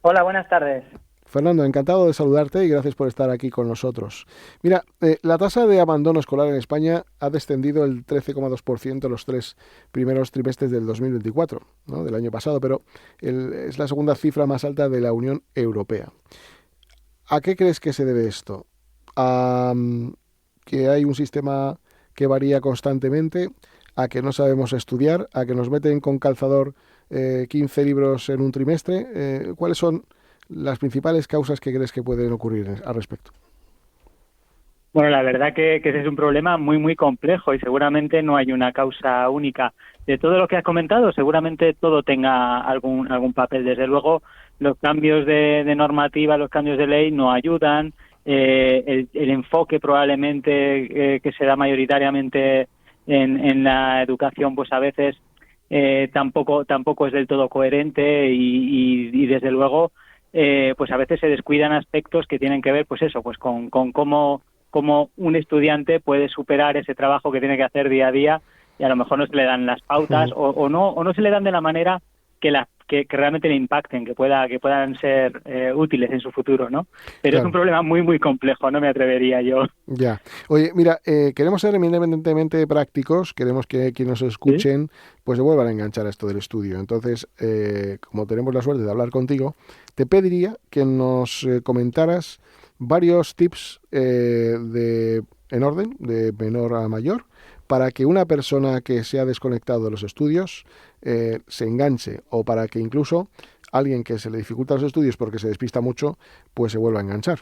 Speaker 9: Hola, buenas tardes.
Speaker 2: Fernando, encantado de saludarte y gracias por estar aquí con nosotros. Mira, la tasa de abandono escolar en España ha descendido el 13,2% en los 3 primeros trimestres del 2024, ¿no?, del año pasado, pero es la segunda cifra más alta de la Unión Europea. ¿A qué crees que se debe esto? ¿A que hay un sistema que varía constantemente? ¿A que no sabemos estudiar? ¿A que nos meten con calzador 15 libros en un trimestre? ¿Cuáles son las principales causas que crees que pueden ocurrir al respecto?
Speaker 9: Bueno, la verdad que ese es un problema muy complejo y seguramente no hay una causa única. De todo lo que has comentado, seguramente todo tenga algún papel. Desde luego, los cambios de normativa, los cambios de ley no ayudan. El enfoque probablemente que se da mayoritariamente en la educación, pues a veces tampoco es del todo coherente y desde luego pues a veces se descuidan aspectos que tienen que ver pues eso, pues con cómo un estudiante puede superar ese trabajo que tiene que hacer día a día, y a lo mejor no se le dan las pautas o no se le dan de la manera que realmente le impacten, que puedan ser útiles en su futuro, ¿no? Pero claro, es un problema muy, muy complejo, no me atrevería yo.
Speaker 2: Ya. Oye, mira, queremos ser eminentemente prácticos, queremos que quienes nos escuchen pues se vuelvan a enganchar a esto del estudio. Entonces, como tenemos la suerte de hablar contigo, te pediría que nos comentaras varios tips en orden, de menor a mayor, para que una persona que se ha desconectado de los estudios se enganche, o para que incluso alguien que se le dificulta los estudios porque se despista mucho, pues se vuelva a enganchar.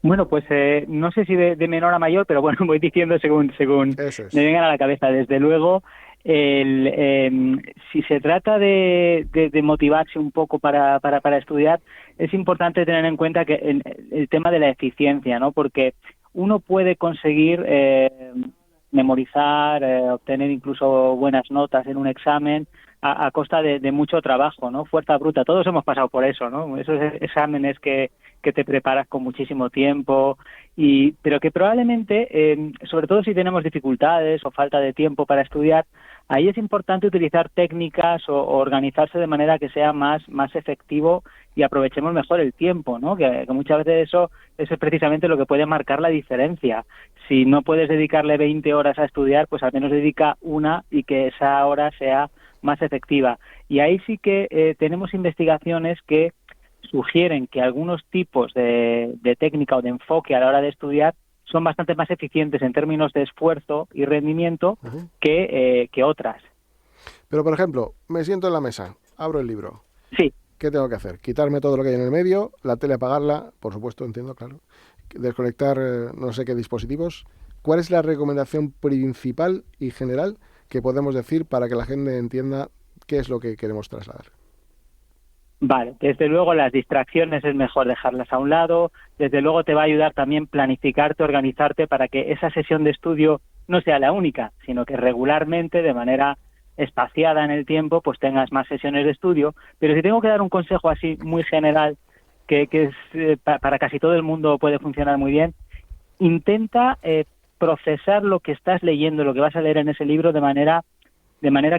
Speaker 9: Bueno, pues no sé si de menor a mayor, pero bueno, voy diciendo según me vengan a la cabeza. Desde luego, si se trata de motivarse un poco para estudiar, es importante tener en cuenta que el tema de la eficiencia, ¿no? Porque uno puede conseguir memorizar, obtener incluso buenas notas en un examen a costa de mucho trabajo, ¿no? Fuerza bruta. Todos hemos pasado por eso, ¿no? Esos exámenes que te preparas con muchísimo tiempo, pero que probablemente, sobre todo si tenemos dificultades o falta de tiempo para estudiar, ahí es importante utilizar técnicas o organizarse de manera que sea más efectivo y aprovechemos mejor el tiempo, ¿no? Que muchas veces eso es precisamente lo que puede marcar la diferencia. Si no puedes dedicarle 20 horas a estudiar, pues al menos dedica una y que esa hora sea más efectiva. Y ahí sí que tenemos investigaciones que sugieren que algunos tipos de técnica o de enfoque a la hora de estudiar son bastante más eficientes en términos de esfuerzo y rendimiento que otras.
Speaker 2: Pero, por ejemplo, me siento en la mesa, abro el libro.
Speaker 9: Sí.
Speaker 2: ¿Qué tengo que hacer? Quitarme todo lo que hay en el medio, la tele apagarla, por supuesto, entiendo, claro. Desconectar no sé qué dispositivos. ¿Cuál es la recomendación principal y general que podemos decir para que la gente entienda qué es lo que queremos trasladar?
Speaker 9: Vale, desde luego las distracciones es mejor dejarlas a un lado, desde luego te va a ayudar también planificarte, organizarte para que esa sesión de estudio no sea la única, sino que regularmente, de manera espaciada en el tiempo, pues tengas más sesiones de estudio. Pero si tengo que dar un consejo así muy general, que es para casi todo el mundo puede funcionar muy bien, intenta procesar lo que estás leyendo, lo que vas a leer en ese libro de manera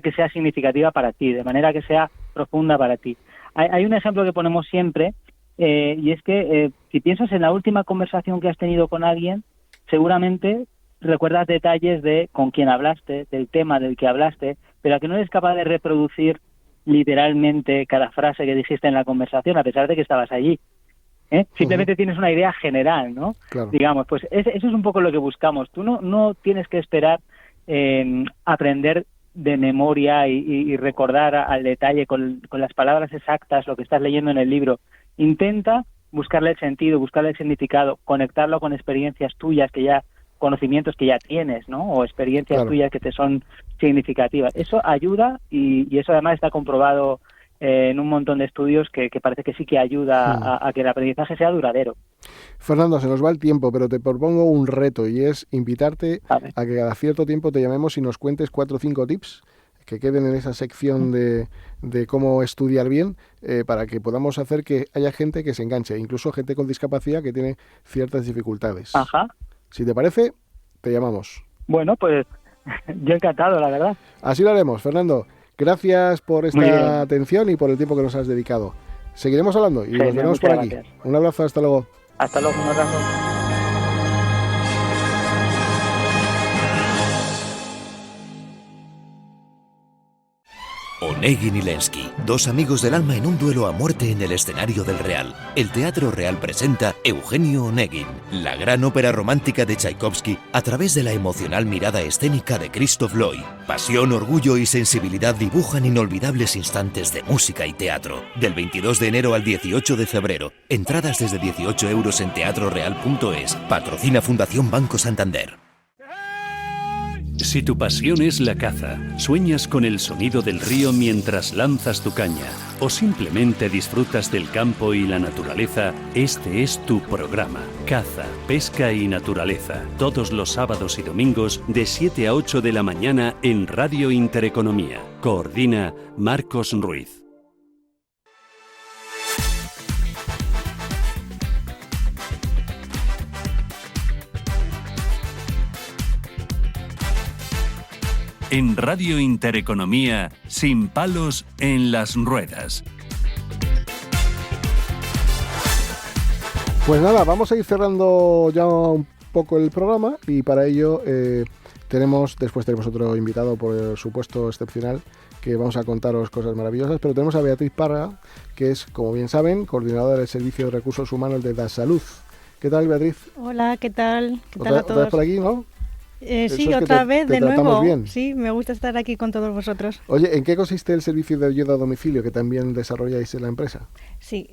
Speaker 9: que sea significativa para ti, de manera que sea profunda para ti. Hay un ejemplo que ponemos siempre, y es que si piensas en la última conversación que has tenido con alguien, seguramente recuerdas detalles de con quién hablaste, del tema del que hablaste, pero a que no eres capaz de reproducir literalmente cada frase que dijiste en la conversación, a pesar de que estabas allí. Simplemente tienes una idea general, ¿no? Claro. Digamos, pues eso es un poco lo que buscamos. Tú no tienes que esperar aprender de memoria y recordar al detalle con las palabras exactas lo que estás leyendo en el libro. Intenta buscarle el sentido, buscarle el significado, conectarlo con experiencias tuyas conocimientos que ya tienes, ¿no? O experiencias tuyas que te son significativas. Eso ayuda y eso además está comprobado en un montón de estudios que parece que sí que ayuda a que el aprendizaje sea duradero.
Speaker 2: Fernando, se nos va el tiempo, pero te propongo un reto y es invitarte a que cada cierto tiempo te llamemos y nos cuentes 4 o 5 tips que queden en esa sección de cómo estudiar bien, para que podamos hacer que haya gente que se enganche, incluso gente con discapacidad que tiene ciertas dificultades.
Speaker 9: Ajá.
Speaker 2: Si te parece, te llamamos.
Speaker 9: Bueno, pues yo encantado, la verdad.
Speaker 2: Así lo haremos, Fernando. Gracias por esta atención y por el tiempo que nos has dedicado. Seguiremos hablando y nos veremos por aquí. Gracias. Un abrazo, hasta luego.
Speaker 9: Hasta luego, un abrazo.
Speaker 10: Onegin y Lenski, 2 amigos del alma en un duelo a muerte en el escenario del Real. El Teatro Real presenta Eugenio Onegin, la gran ópera romántica de Tchaikovsky a través de la emocional mirada escénica de Christoph Loy. Pasión, orgullo y sensibilidad dibujan inolvidables instantes de música y teatro. Del 22 de enero al 18 de febrero. Entradas desde 18 € en teatroreal.es. Patrocina Fundación Banco Santander.
Speaker 1: Si tu pasión es la caza, sueñas con el sonido del río mientras lanzas tu caña, o simplemente disfrutas del campo y la naturaleza, este es tu programa. Caza, pesca y naturaleza. Todos los sábados y domingos de 7 a 8 de la mañana en Radio Intereconomía. Coordina Marcos Ruiz. En Radio Intereconomía, sin palos en las ruedas.
Speaker 2: Pues nada, vamos a ir cerrando ya un poco el programa y para ello tenemos otro invitado, por supuesto, excepcional, que vamos a contaros cosas maravillosas, pero tenemos a Beatriz Párraga, que es, como bien saben, coordinadora del Servicio de Recursos Humanos de DaSalud. ¿Qué tal, Beatriz?
Speaker 11: Hola, ¿qué tal? ¿Qué tal a todos?
Speaker 2: ¿Otra vez por aquí, no?
Speaker 11: Sí, otra vez, de nuevo.
Speaker 2: Bien.
Speaker 11: Sí, me gusta estar aquí con todos vosotros.
Speaker 2: Oye, ¿en qué consiste el servicio de ayuda a domicilio que también desarrolláis en la empresa?
Speaker 11: Sí,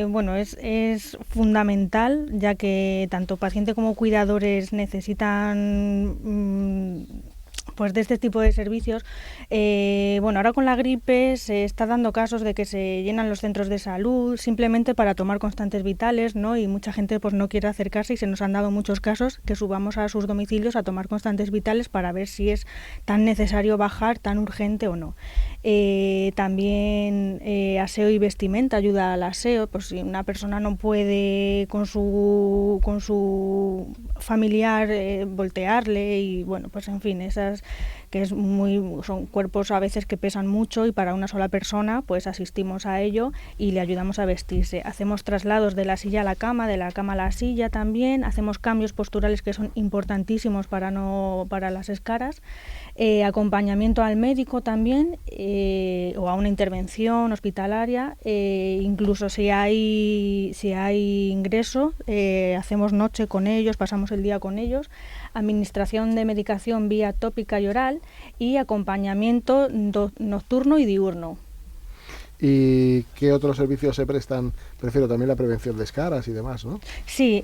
Speaker 11: bueno, es fundamental, ya que tanto paciente como cuidadores necesitan pues de este tipo de servicios. Bueno, ahora con la gripe se está dando casos de que se llenan los centros de salud simplemente para tomar constantes vitales, ¿no? Y mucha gente pues no quiere acercarse y se nos han dado muchos casos que subamos a sus domicilios a tomar constantes vitales para ver si es tan necesario bajar, tan urgente o no. También aseo y vestimenta, ayuda al aseo, pues si una persona no puede con su familiar voltearle y bueno, pues en fin, esas que son cuerpos a veces que pesan mucho y para una sola persona pues asistimos a ello y le ayudamos a vestirse. Hacemos traslados de la silla a la cama, de la cama a la silla también, hacemos cambios posturales que son importantísimos para las escaras, acompañamiento al médico también o a una intervención hospitalaria, incluso si hay ingreso, hacemos noche con ellos, pasamos el día con ellos, administración de medicación vía tópica y oral y acompañamiento nocturno y diurno.
Speaker 2: ¿Y qué otros servicios se prestan? Prefiero también la prevención de escaras y demás, ¿no?
Speaker 11: Sí,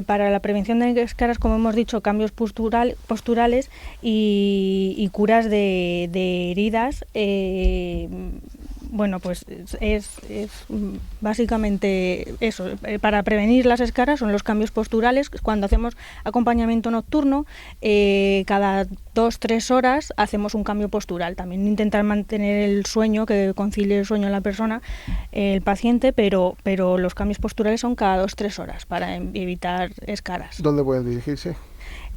Speaker 11: para la prevención de escaras, como hemos dicho, cambios posturales y curas de heridas. Bueno, pues es básicamente eso. Para prevenir las escaras son los cambios posturales. Cuando hacemos acompañamiento nocturno, cada 2-3 horas hacemos un cambio postural. También intentar mantener el sueño, que concilie el sueño en la persona, el paciente, pero los cambios posturales son cada 2-3 horas para evitar escaras.
Speaker 2: ¿Dónde pueden dirigirse?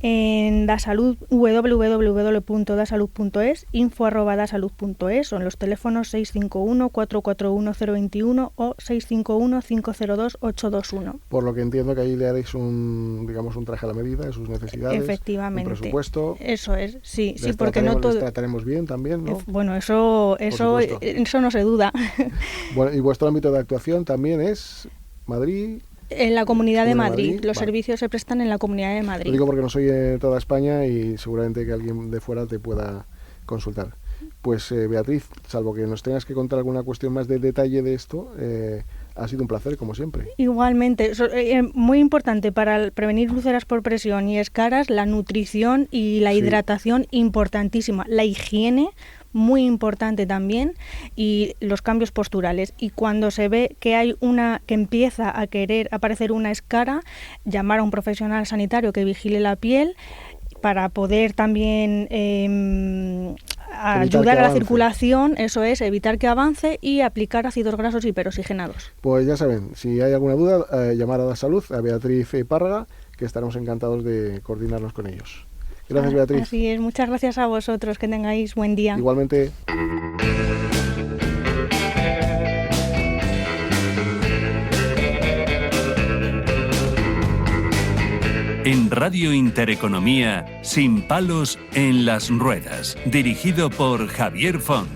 Speaker 11: En DaSalud, www.dasalud.es, info@dasalud.es, son los teléfonos 651-441-021 o 651-502-821.
Speaker 2: Por lo que entiendo que ahí le haréis un traje a la medida de sus necesidades.
Speaker 11: Efectivamente.
Speaker 2: Un presupuesto.
Speaker 11: Eso es, sí,
Speaker 2: porque no todo. Les trataremos bien también, ¿no?
Speaker 11: Bueno, eso no se duda.
Speaker 2: Bueno, y vuestro ámbito de actuación también es Madrid.
Speaker 11: En la Comunidad de Madrid. Los servicios se prestan en la Comunidad de Madrid.
Speaker 2: Lo digo porque no soy de toda España y seguramente que alguien de fuera te pueda consultar. Pues Beatriz, salvo que nos tengas que contar alguna cuestión más de detalle de esto, ha sido un placer, como siempre.
Speaker 11: Igualmente. Muy importante para prevenir úlceras por presión y escaras, la nutrición y la hidratación, importantísima. La higiene, muy importante también, y los cambios posturales. Y cuando se ve que hay que empieza a querer aparecer una escara, llamar a un profesional sanitario que vigile la piel para poder también ayudar a la circulación, eso es, evitar que avance y aplicar ácidos grasos hiperoxigenados.
Speaker 2: Pues ya saben, si hay alguna duda, llamar a DaSalud, a Beatriz Párraga, que estaremos encantados de coordinarnos con ellos. Gracias, Beatriz.
Speaker 11: Así es, muchas gracias a vosotros, que tengáis buen día.
Speaker 2: Igualmente.
Speaker 1: En Radio Intereconomía, sin palos en las ruedas, dirigido por Javier Font.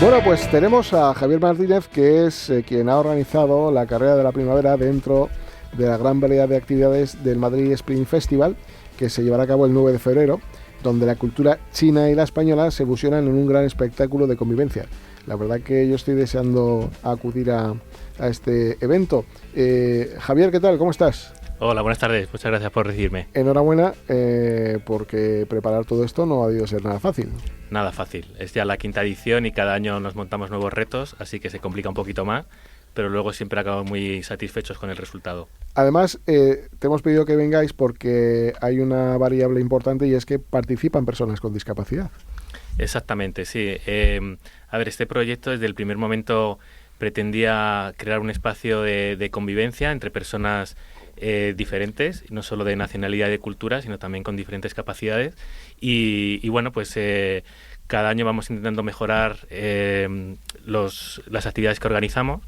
Speaker 2: Bueno, pues tenemos a Javier Martínez, que es quien ha organizado la carrera de la primavera dentro de la gran variedad de actividades del Madrid Spring Festival, que se llevará a cabo el 9 de febrero, donde la cultura china y la española se fusionan en un gran espectáculo de convivencia. La verdad que yo estoy deseando acudir a este evento. Javier, ¿qué tal? ¿Cómo estás?
Speaker 12: Hola, buenas tardes. Muchas gracias por recibirme.
Speaker 2: Enhorabuena, porque preparar todo esto no ha debido ser nada fácil.
Speaker 12: Nada fácil. Es ya la 5ª edición y cada año nos montamos nuevos retos, así que se complica un poquito más, pero luego siempre acabamos muy satisfechos con el resultado. Además,
Speaker 2: te hemos pedido que vengáis porque hay una variable importante y es que participan personas con discapacidad.
Speaker 12: Exactamente, sí. A ver, este proyecto desde el primer momento pretendía crear un espacio de convivencia entre personas diferentes, no solo de nacionalidad y de cultura, sino también con diferentes capacidades. Y bueno, pues cada año vamos intentando mejorar las actividades que organizamos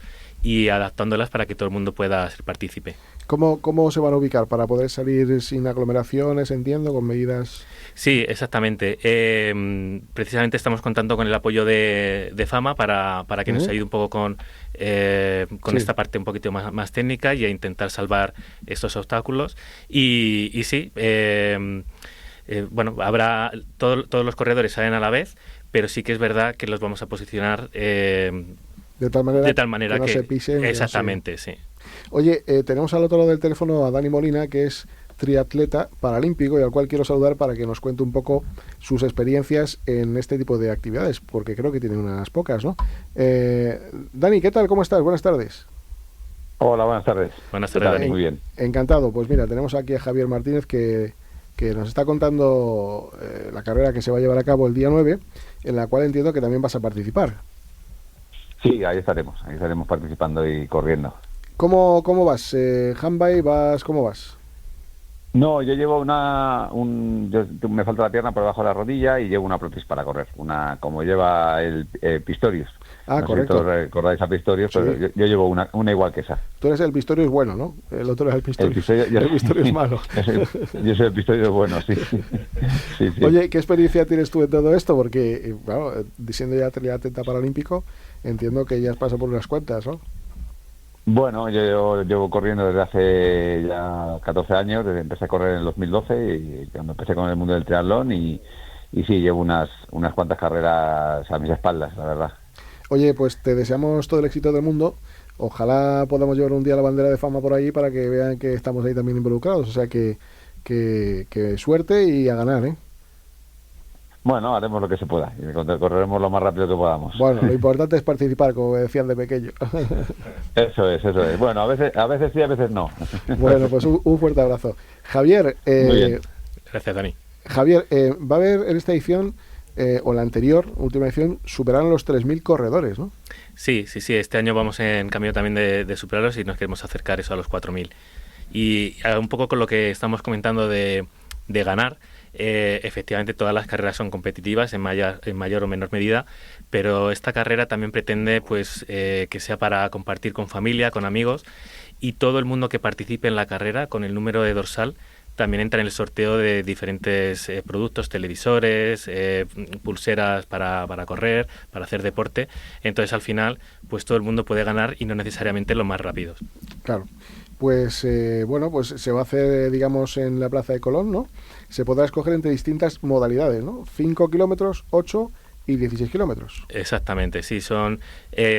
Speaker 12: y adaptándolas para que todo el mundo pueda ser partícipe.
Speaker 2: ¿Cómo se van a ubicar para poder salir sin aglomeraciones, entiendo, con medidas?
Speaker 12: Sí, exactamente. Precisamente estamos contando con el apoyo de Fama para que nos ayude un poco con esta parte un poquito más técnica y a intentar salvar estos obstáculos. Y sí, bueno, habrá todos los corredores salen a la vez, pero sí que es verdad que los vamos a posicionar
Speaker 2: de tal manera que no se pisen.
Speaker 12: Exactamente, sí.
Speaker 2: Oye, tenemos al otro lado del teléfono a Dani Molina, que es triatleta paralímpico y al cual quiero saludar para que nos cuente un poco sus experiencias en este tipo de actividades, porque creo que tiene unas pocas, ¿no? Dani, ¿qué tal? ¿Cómo estás? Buenas tardes.
Speaker 13: Hola, buenas tardes.
Speaker 12: Buenas tardes, Dani.
Speaker 13: Muy bien.
Speaker 2: Encantado. Pues mira, tenemos aquí a Javier Martínez que nos está contando la carrera que se va a llevar a cabo el día 9, en la cual entiendo que también vas a participar.
Speaker 13: Sí, ahí estaremos participando y corriendo.
Speaker 2: ¿Cómo vas? ¿Handbike vas? ¿Cómo vas?
Speaker 13: No, yo llevo me falta la pierna por debajo de la rodilla y llevo una prótesis para correr, como lleva el Pistorius.
Speaker 2: Ah,
Speaker 13: no
Speaker 2: correcto.
Speaker 13: Sé si todos recordáis a Pistorius, sí. Pero yo llevo una igual que esa.
Speaker 2: Tú eres el Pistorius bueno, ¿no? El otro es el Pistorius. El Pistorius malo.
Speaker 13: Yo soy el Pistorius bueno, sí. Sí.
Speaker 2: Oye, ¿qué experiencia tienes tú en todo esto? Porque, bueno, siendo ya triatleta paralímpico, entiendo que ya has pasado por unas cuantas, ¿no?
Speaker 13: Bueno, yo llevo corriendo desde hace ya 14 años, desde empecé a correr en el 2012 y cuando empecé con el mundo del triatlón y sí, llevo unas cuantas carreras a mis espaldas, la verdad.
Speaker 2: Oye, pues te deseamos todo el éxito del mundo. Ojalá podamos llevar un día la bandera de Fama por ahí para que vean que estamos ahí también involucrados. O sea que suerte y a ganar, ¿eh?
Speaker 13: Bueno, haremos lo que se pueda y correremos lo más rápido que podamos.
Speaker 2: Bueno, lo importante es participar, como decían de pequeño.
Speaker 13: Eso es. Bueno, a veces sí, a veces no.
Speaker 2: Bueno, pues un fuerte abrazo. Javier.
Speaker 12: Muy bien. Gracias, Dani.
Speaker 2: Javier, va a haber en esta edición, o la anterior, última edición, superaron los 3.000 corredores, ¿no?
Speaker 12: Sí. Este año vamos en camino también de superarlos y nos queremos acercar eso a los 4.000. Y un poco con lo que estamos comentando de ganar, efectivamente todas las carreras son competitivas en mayor o menor medida, pero esta carrera también pretende pues que sea para compartir con familia, con amigos, y todo el mundo que participe en la carrera con el número de dorsal también entra en el sorteo de diferentes productos, televisores, pulseras para correr, para hacer deporte. Entonces al final pues todo el mundo puede ganar y no necesariamente los más rápidos.
Speaker 2: Claro. Pues bueno, pues se va a hacer, digamos, en la Plaza de Colón, ¿no? Se podrá escoger entre distintas modalidades, ¿no? 5 kilómetros, 8 y 16 kilómetros.
Speaker 12: Exactamente, sí, son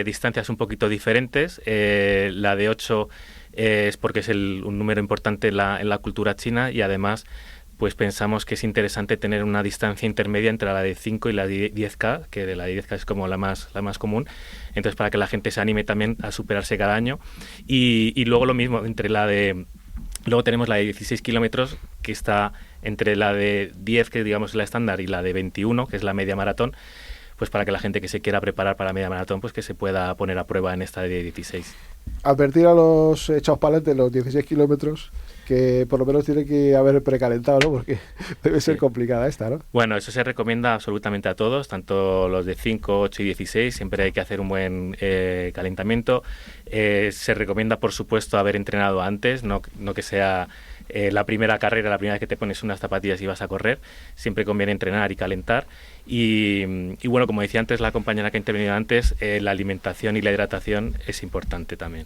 Speaker 12: distancias un poquito diferentes. La de 8 es porque es un número importante en la cultura china y además pues pensamos que es interesante tener una distancia intermedia entre la de 5 y la de 10K, que de la de 10K es como la más común, entonces para que la gente se anime también a superarse cada año. Y luego lo mismo, luego tenemos la de 16 kilómetros, que está entre la de 10, que digamos es la estándar, y la de 21, que es la media maratón, pues para que la gente que se quiera preparar para la media maratón, pues que se pueda poner a prueba en esta de 16.
Speaker 2: Advertir a los echados para adelante los 16 kilómetros que por lo menos tiene que haber precalentado, ¿no? Porque debe ser complicada esta, ¿no?
Speaker 12: Bueno, eso se recomienda absolutamente a todos, tanto los de 5, 8 y 16, siempre hay que hacer un buen calentamiento. Se recomienda, por supuesto, haber entrenado antes, no que sea la primera carrera, la primera vez que te pones unas zapatillas y vas a correr, siempre conviene entrenar y calentar. Y bueno, como decía antes la compañera que ha intervenido antes, la alimentación y la hidratación es importante también.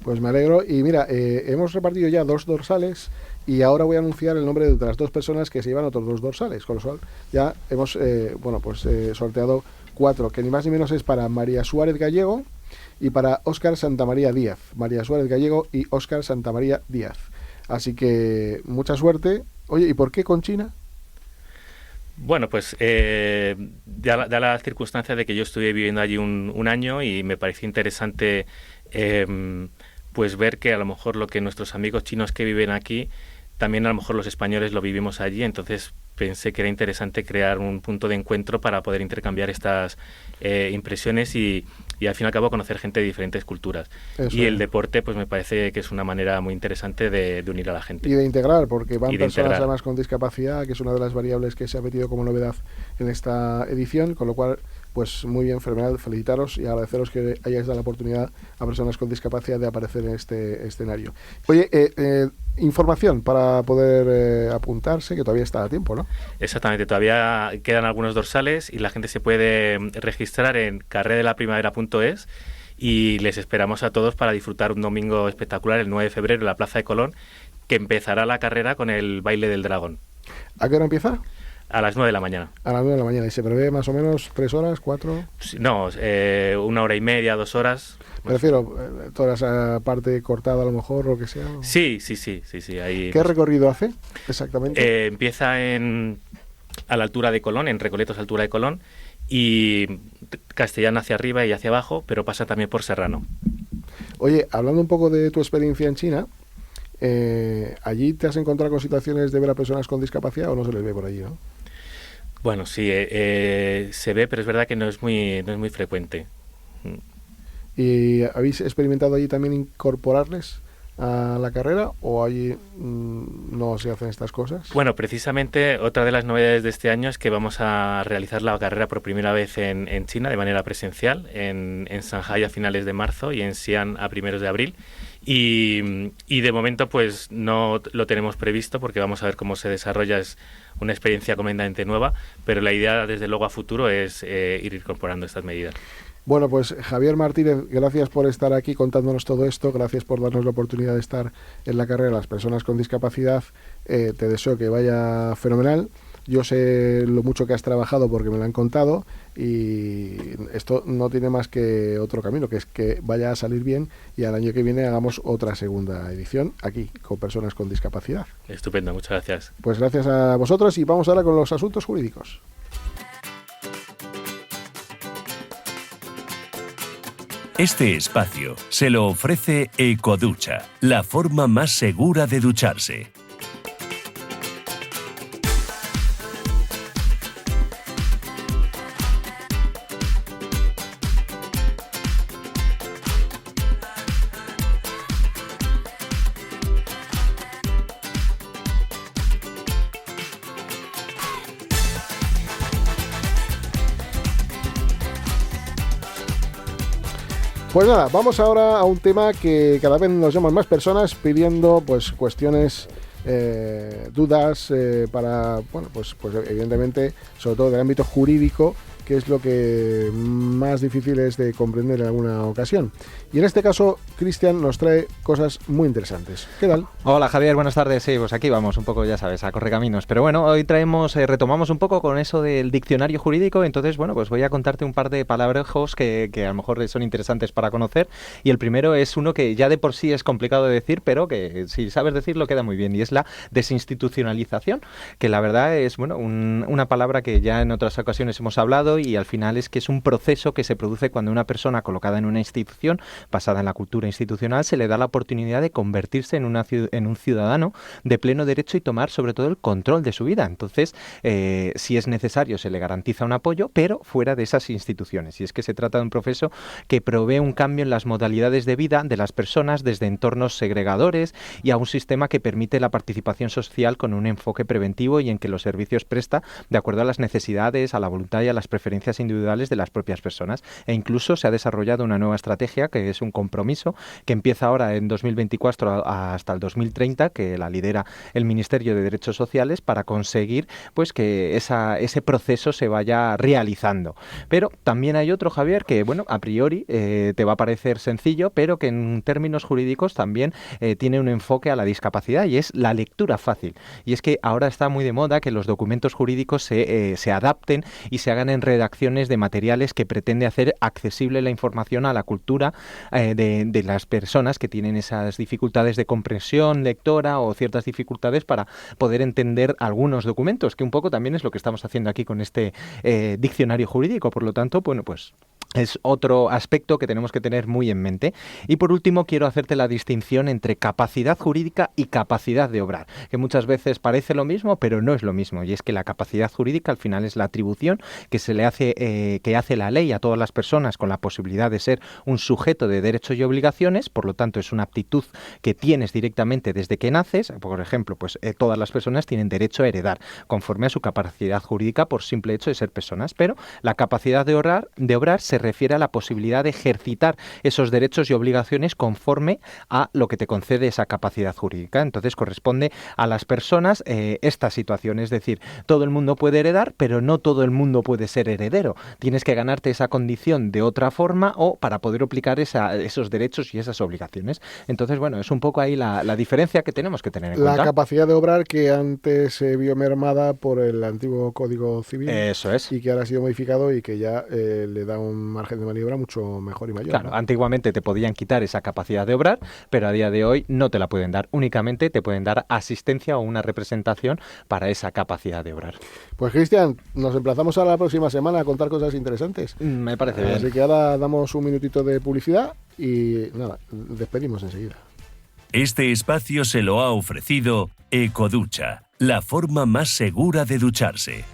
Speaker 2: Pues me alegro. Y mira, hemos repartido ya 2 dorsales y ahora voy a anunciar el nombre de otras 2 personas que se llevan otros 2 dorsales, con lo cual ya hemos sorteado 4, que ni más ni menos es para María Suárez Gallego y para Óscar Santamaría Díaz. María Suárez Gallego y Óscar Santamaría Díaz. Así que mucha suerte. Oye, ¿y por qué con China?
Speaker 12: Bueno, pues da la circunstancia de que yo estuve viviendo allí un año y me pareció interesante pues ver que a lo mejor lo que nuestros amigos chinos que viven aquí, también a lo mejor los españoles lo vivimos allí, entonces pensé que era interesante crear un punto de encuentro para poder intercambiar estas impresiones y al fin y al cabo conocer gente de diferentes culturas. Eso. Y el deporte pues me parece que es una manera muy interesante de unir a la gente.
Speaker 2: Y de integrar, porque van personas además con discapacidad, que es una de las variables que se ha metido como novedad en esta edición, con lo cual pues muy bien, fenomenal, felicitaros y agradeceros que hayáis dado la oportunidad a personas con discapacidad de aparecer en este escenario. Oye, información para poder apuntarse, que todavía está a tiempo, ¿no?
Speaker 12: Exactamente, todavía quedan algunos dorsales y la gente se puede registrar en carredeLaPrimavera.es y les esperamos a todos para disfrutar un domingo espectacular el 9 de febrero en la Plaza de Colón, que empezará la carrera con el baile del dragón.
Speaker 2: ¿A qué hora empieza?
Speaker 12: A las 9 de la mañana.
Speaker 2: A las 9 de la mañana. ¿Y se prevé más o menos 3 horas, 4?
Speaker 12: No, 1 hora y media, 2 horas.
Speaker 2: Me refiero, toda esa parte cortada a lo mejor, o que sea. ¿O?
Speaker 12: Sí. Ahí,
Speaker 2: ¿Qué recorrido hace exactamente?
Speaker 12: Empieza a la altura de Colón, en Recoletos, altura de Colón, y Castellana hacia arriba y hacia abajo, pero pasa también por Serrano.
Speaker 2: Oye, hablando un poco de tu experiencia en China, ¿allí te has encontrado con situaciones de ver a personas con discapacidad o no se les ve por allí, no?
Speaker 12: Bueno, sí, se ve, pero es verdad que no es muy frecuente.
Speaker 2: ¿Y habéis experimentado allí también incorporarles a la carrera o allí no se hacen estas cosas?
Speaker 12: Bueno, precisamente otra de las novedades de este año es que vamos a realizar la carrera por primera vez en China de manera presencial, en Shanghái a finales de marzo y en Xi'an a primeros de abril. Y de momento pues no lo tenemos previsto porque vamos a ver cómo se desarrolla. Es una experiencia completamente nueva, pero la idea desde luego a futuro es ir incorporando estas medidas.
Speaker 2: Bueno, pues Javier Martínez, gracias por estar aquí contándonos todo esto, gracias por darnos la oportunidad de estar en la carrera de las personas con discapacidad. Te deseo que vaya fenomenal. Yo sé lo mucho que has trabajado porque me lo han contado y esto no tiene más que otro camino, que es que vaya a salir bien y al año que viene hagamos otra segunda edición aquí con personas con discapacidad.
Speaker 12: Estupendo, muchas gracias.
Speaker 2: Pues gracias a vosotros y vamos ahora con los asuntos jurídicos.
Speaker 1: Este espacio se lo ofrece Ecoducha, la forma más segura de ducharse.
Speaker 2: Pues nada, vamos ahora a un tema que cada vez nos llaman más personas pidiendo pues cuestiones, dudas para, bueno, pues evidentemente, sobre todo del ámbito jurídico, que es lo que más difícil es de comprender en alguna ocasión. Y en este caso, Cristian nos trae cosas muy interesantes. ¿Qué tal?
Speaker 14: Hola Javier, buenas tardes. Sí, pues aquí vamos un poco, ya sabes, a correcaminos. Pero bueno, hoy retomamos un poco con eso del diccionario jurídico. Entonces, bueno, pues voy a contarte un par de palabrejos que a lo mejor son interesantes para conocer. Y el primero es uno que ya de por sí es complicado de decir, pero que si sabes decirlo queda muy bien. Y es la desinstitucionalización, que la verdad es, bueno, una palabra que ya en otras ocasiones hemos hablado y al final es que es un proceso que se produce cuando una persona colocada en una institución, basada en la cultura institucional, se le da la oportunidad de convertirse en un ciudadano de pleno derecho y tomar sobre todo el control de su vida. Entonces, si es necesario, se le garantiza un apoyo, pero fuera de esas instituciones. Y es que se trata de un proceso que provee un cambio en las modalidades de vida de las personas desde entornos segregadores y a un sistema que permite la participación social con un enfoque preventivo y en que los servicios presta de acuerdo a las necesidades, a la voluntad y a las preferencias preferencias individuales de las propias personas. E incluso se ha desarrollado una nueva estrategia que es un compromiso que empieza ahora en 2024 hasta el 2030, que la lidera el Ministerio de Derechos Sociales, para conseguir pues que ese proceso se vaya realizando. Pero también hay otro, Javier, que bueno, a priori te va a parecer sencillo, pero que en términos jurídicos también tiene un enfoque a la discapacidad, y es la lectura fácil. Y es que ahora está muy de moda que los documentos jurídicos se adapten y se hagan en redacciones de materiales que pretende hacer accesible la información a la cultura de las personas que tienen esas dificultades de comprensión lectora o ciertas dificultades para poder entender algunos documentos, que un poco también es lo que estamos haciendo aquí con este diccionario jurídico. Por lo tanto, bueno, pues es otro aspecto que tenemos que tener muy en mente. Y por último, quiero hacerte la distinción entre capacidad jurídica y capacidad de obrar, que muchas veces parece lo mismo, pero no es lo mismo. Y es que la capacidad jurídica al final es la atribución que se le hace, que hace la ley a todas las personas con la posibilidad de ser un sujeto de derechos y obligaciones. Por lo tanto, es una aptitud que tienes directamente desde que naces. Por ejemplo, pues todas las personas tienen derecho a heredar conforme a su capacidad jurídica por simple hecho de ser personas. Pero la capacidad de obrar se refiere a la posibilidad de ejercitar esos derechos y obligaciones conforme a lo que te concede esa capacidad jurídica. Entonces corresponde a las personas esta situación, es decir, todo el mundo puede heredar, pero no todo el mundo puede ser heredero. Tienes que ganarte esa condición de otra forma o para poder aplicar esos derechos y esas obligaciones. Entonces, bueno, es un poco ahí la diferencia que tenemos que tener en cuenta.
Speaker 2: La capacidad de obrar que antes se vio mermada por el antiguo Código Civil.
Speaker 14: Eso es.
Speaker 2: Y que ahora ha sido modificado y que ya le da un margen de maniobra mucho mejor y mayor.
Speaker 14: Claro,
Speaker 2: ¿no?
Speaker 14: Antiguamente te podían quitar esa capacidad de obrar, pero a día de hoy no te la pueden dar. Únicamente te pueden dar asistencia o una representación para esa capacidad de obrar.
Speaker 2: Pues Cristian, nos emplazamos a la próxima semana a contar cosas interesantes.
Speaker 14: Me parece bien.
Speaker 2: Así que ahora damos un minutito de publicidad y nada, despedimos enseguida.
Speaker 1: Este espacio se lo ha ofrecido Ecoducha, la forma más segura de ducharse.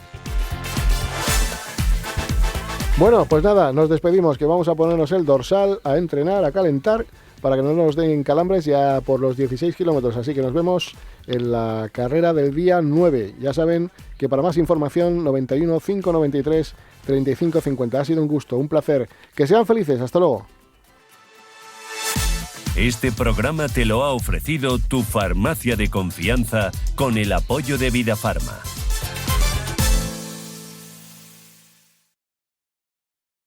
Speaker 2: Bueno, pues nada, nos despedimos, que vamos a ponernos el dorsal, a entrenar, a calentar, para que no nos den calambres ya por los 16 kilómetros. Así que nos vemos en la carrera del día 9. Ya saben que para más información, 91 593 35 50. Ha sido un gusto, un placer. Que sean felices. Hasta luego.
Speaker 1: Este programa te lo ha ofrecido tu farmacia de confianza con el apoyo de Vidafarma.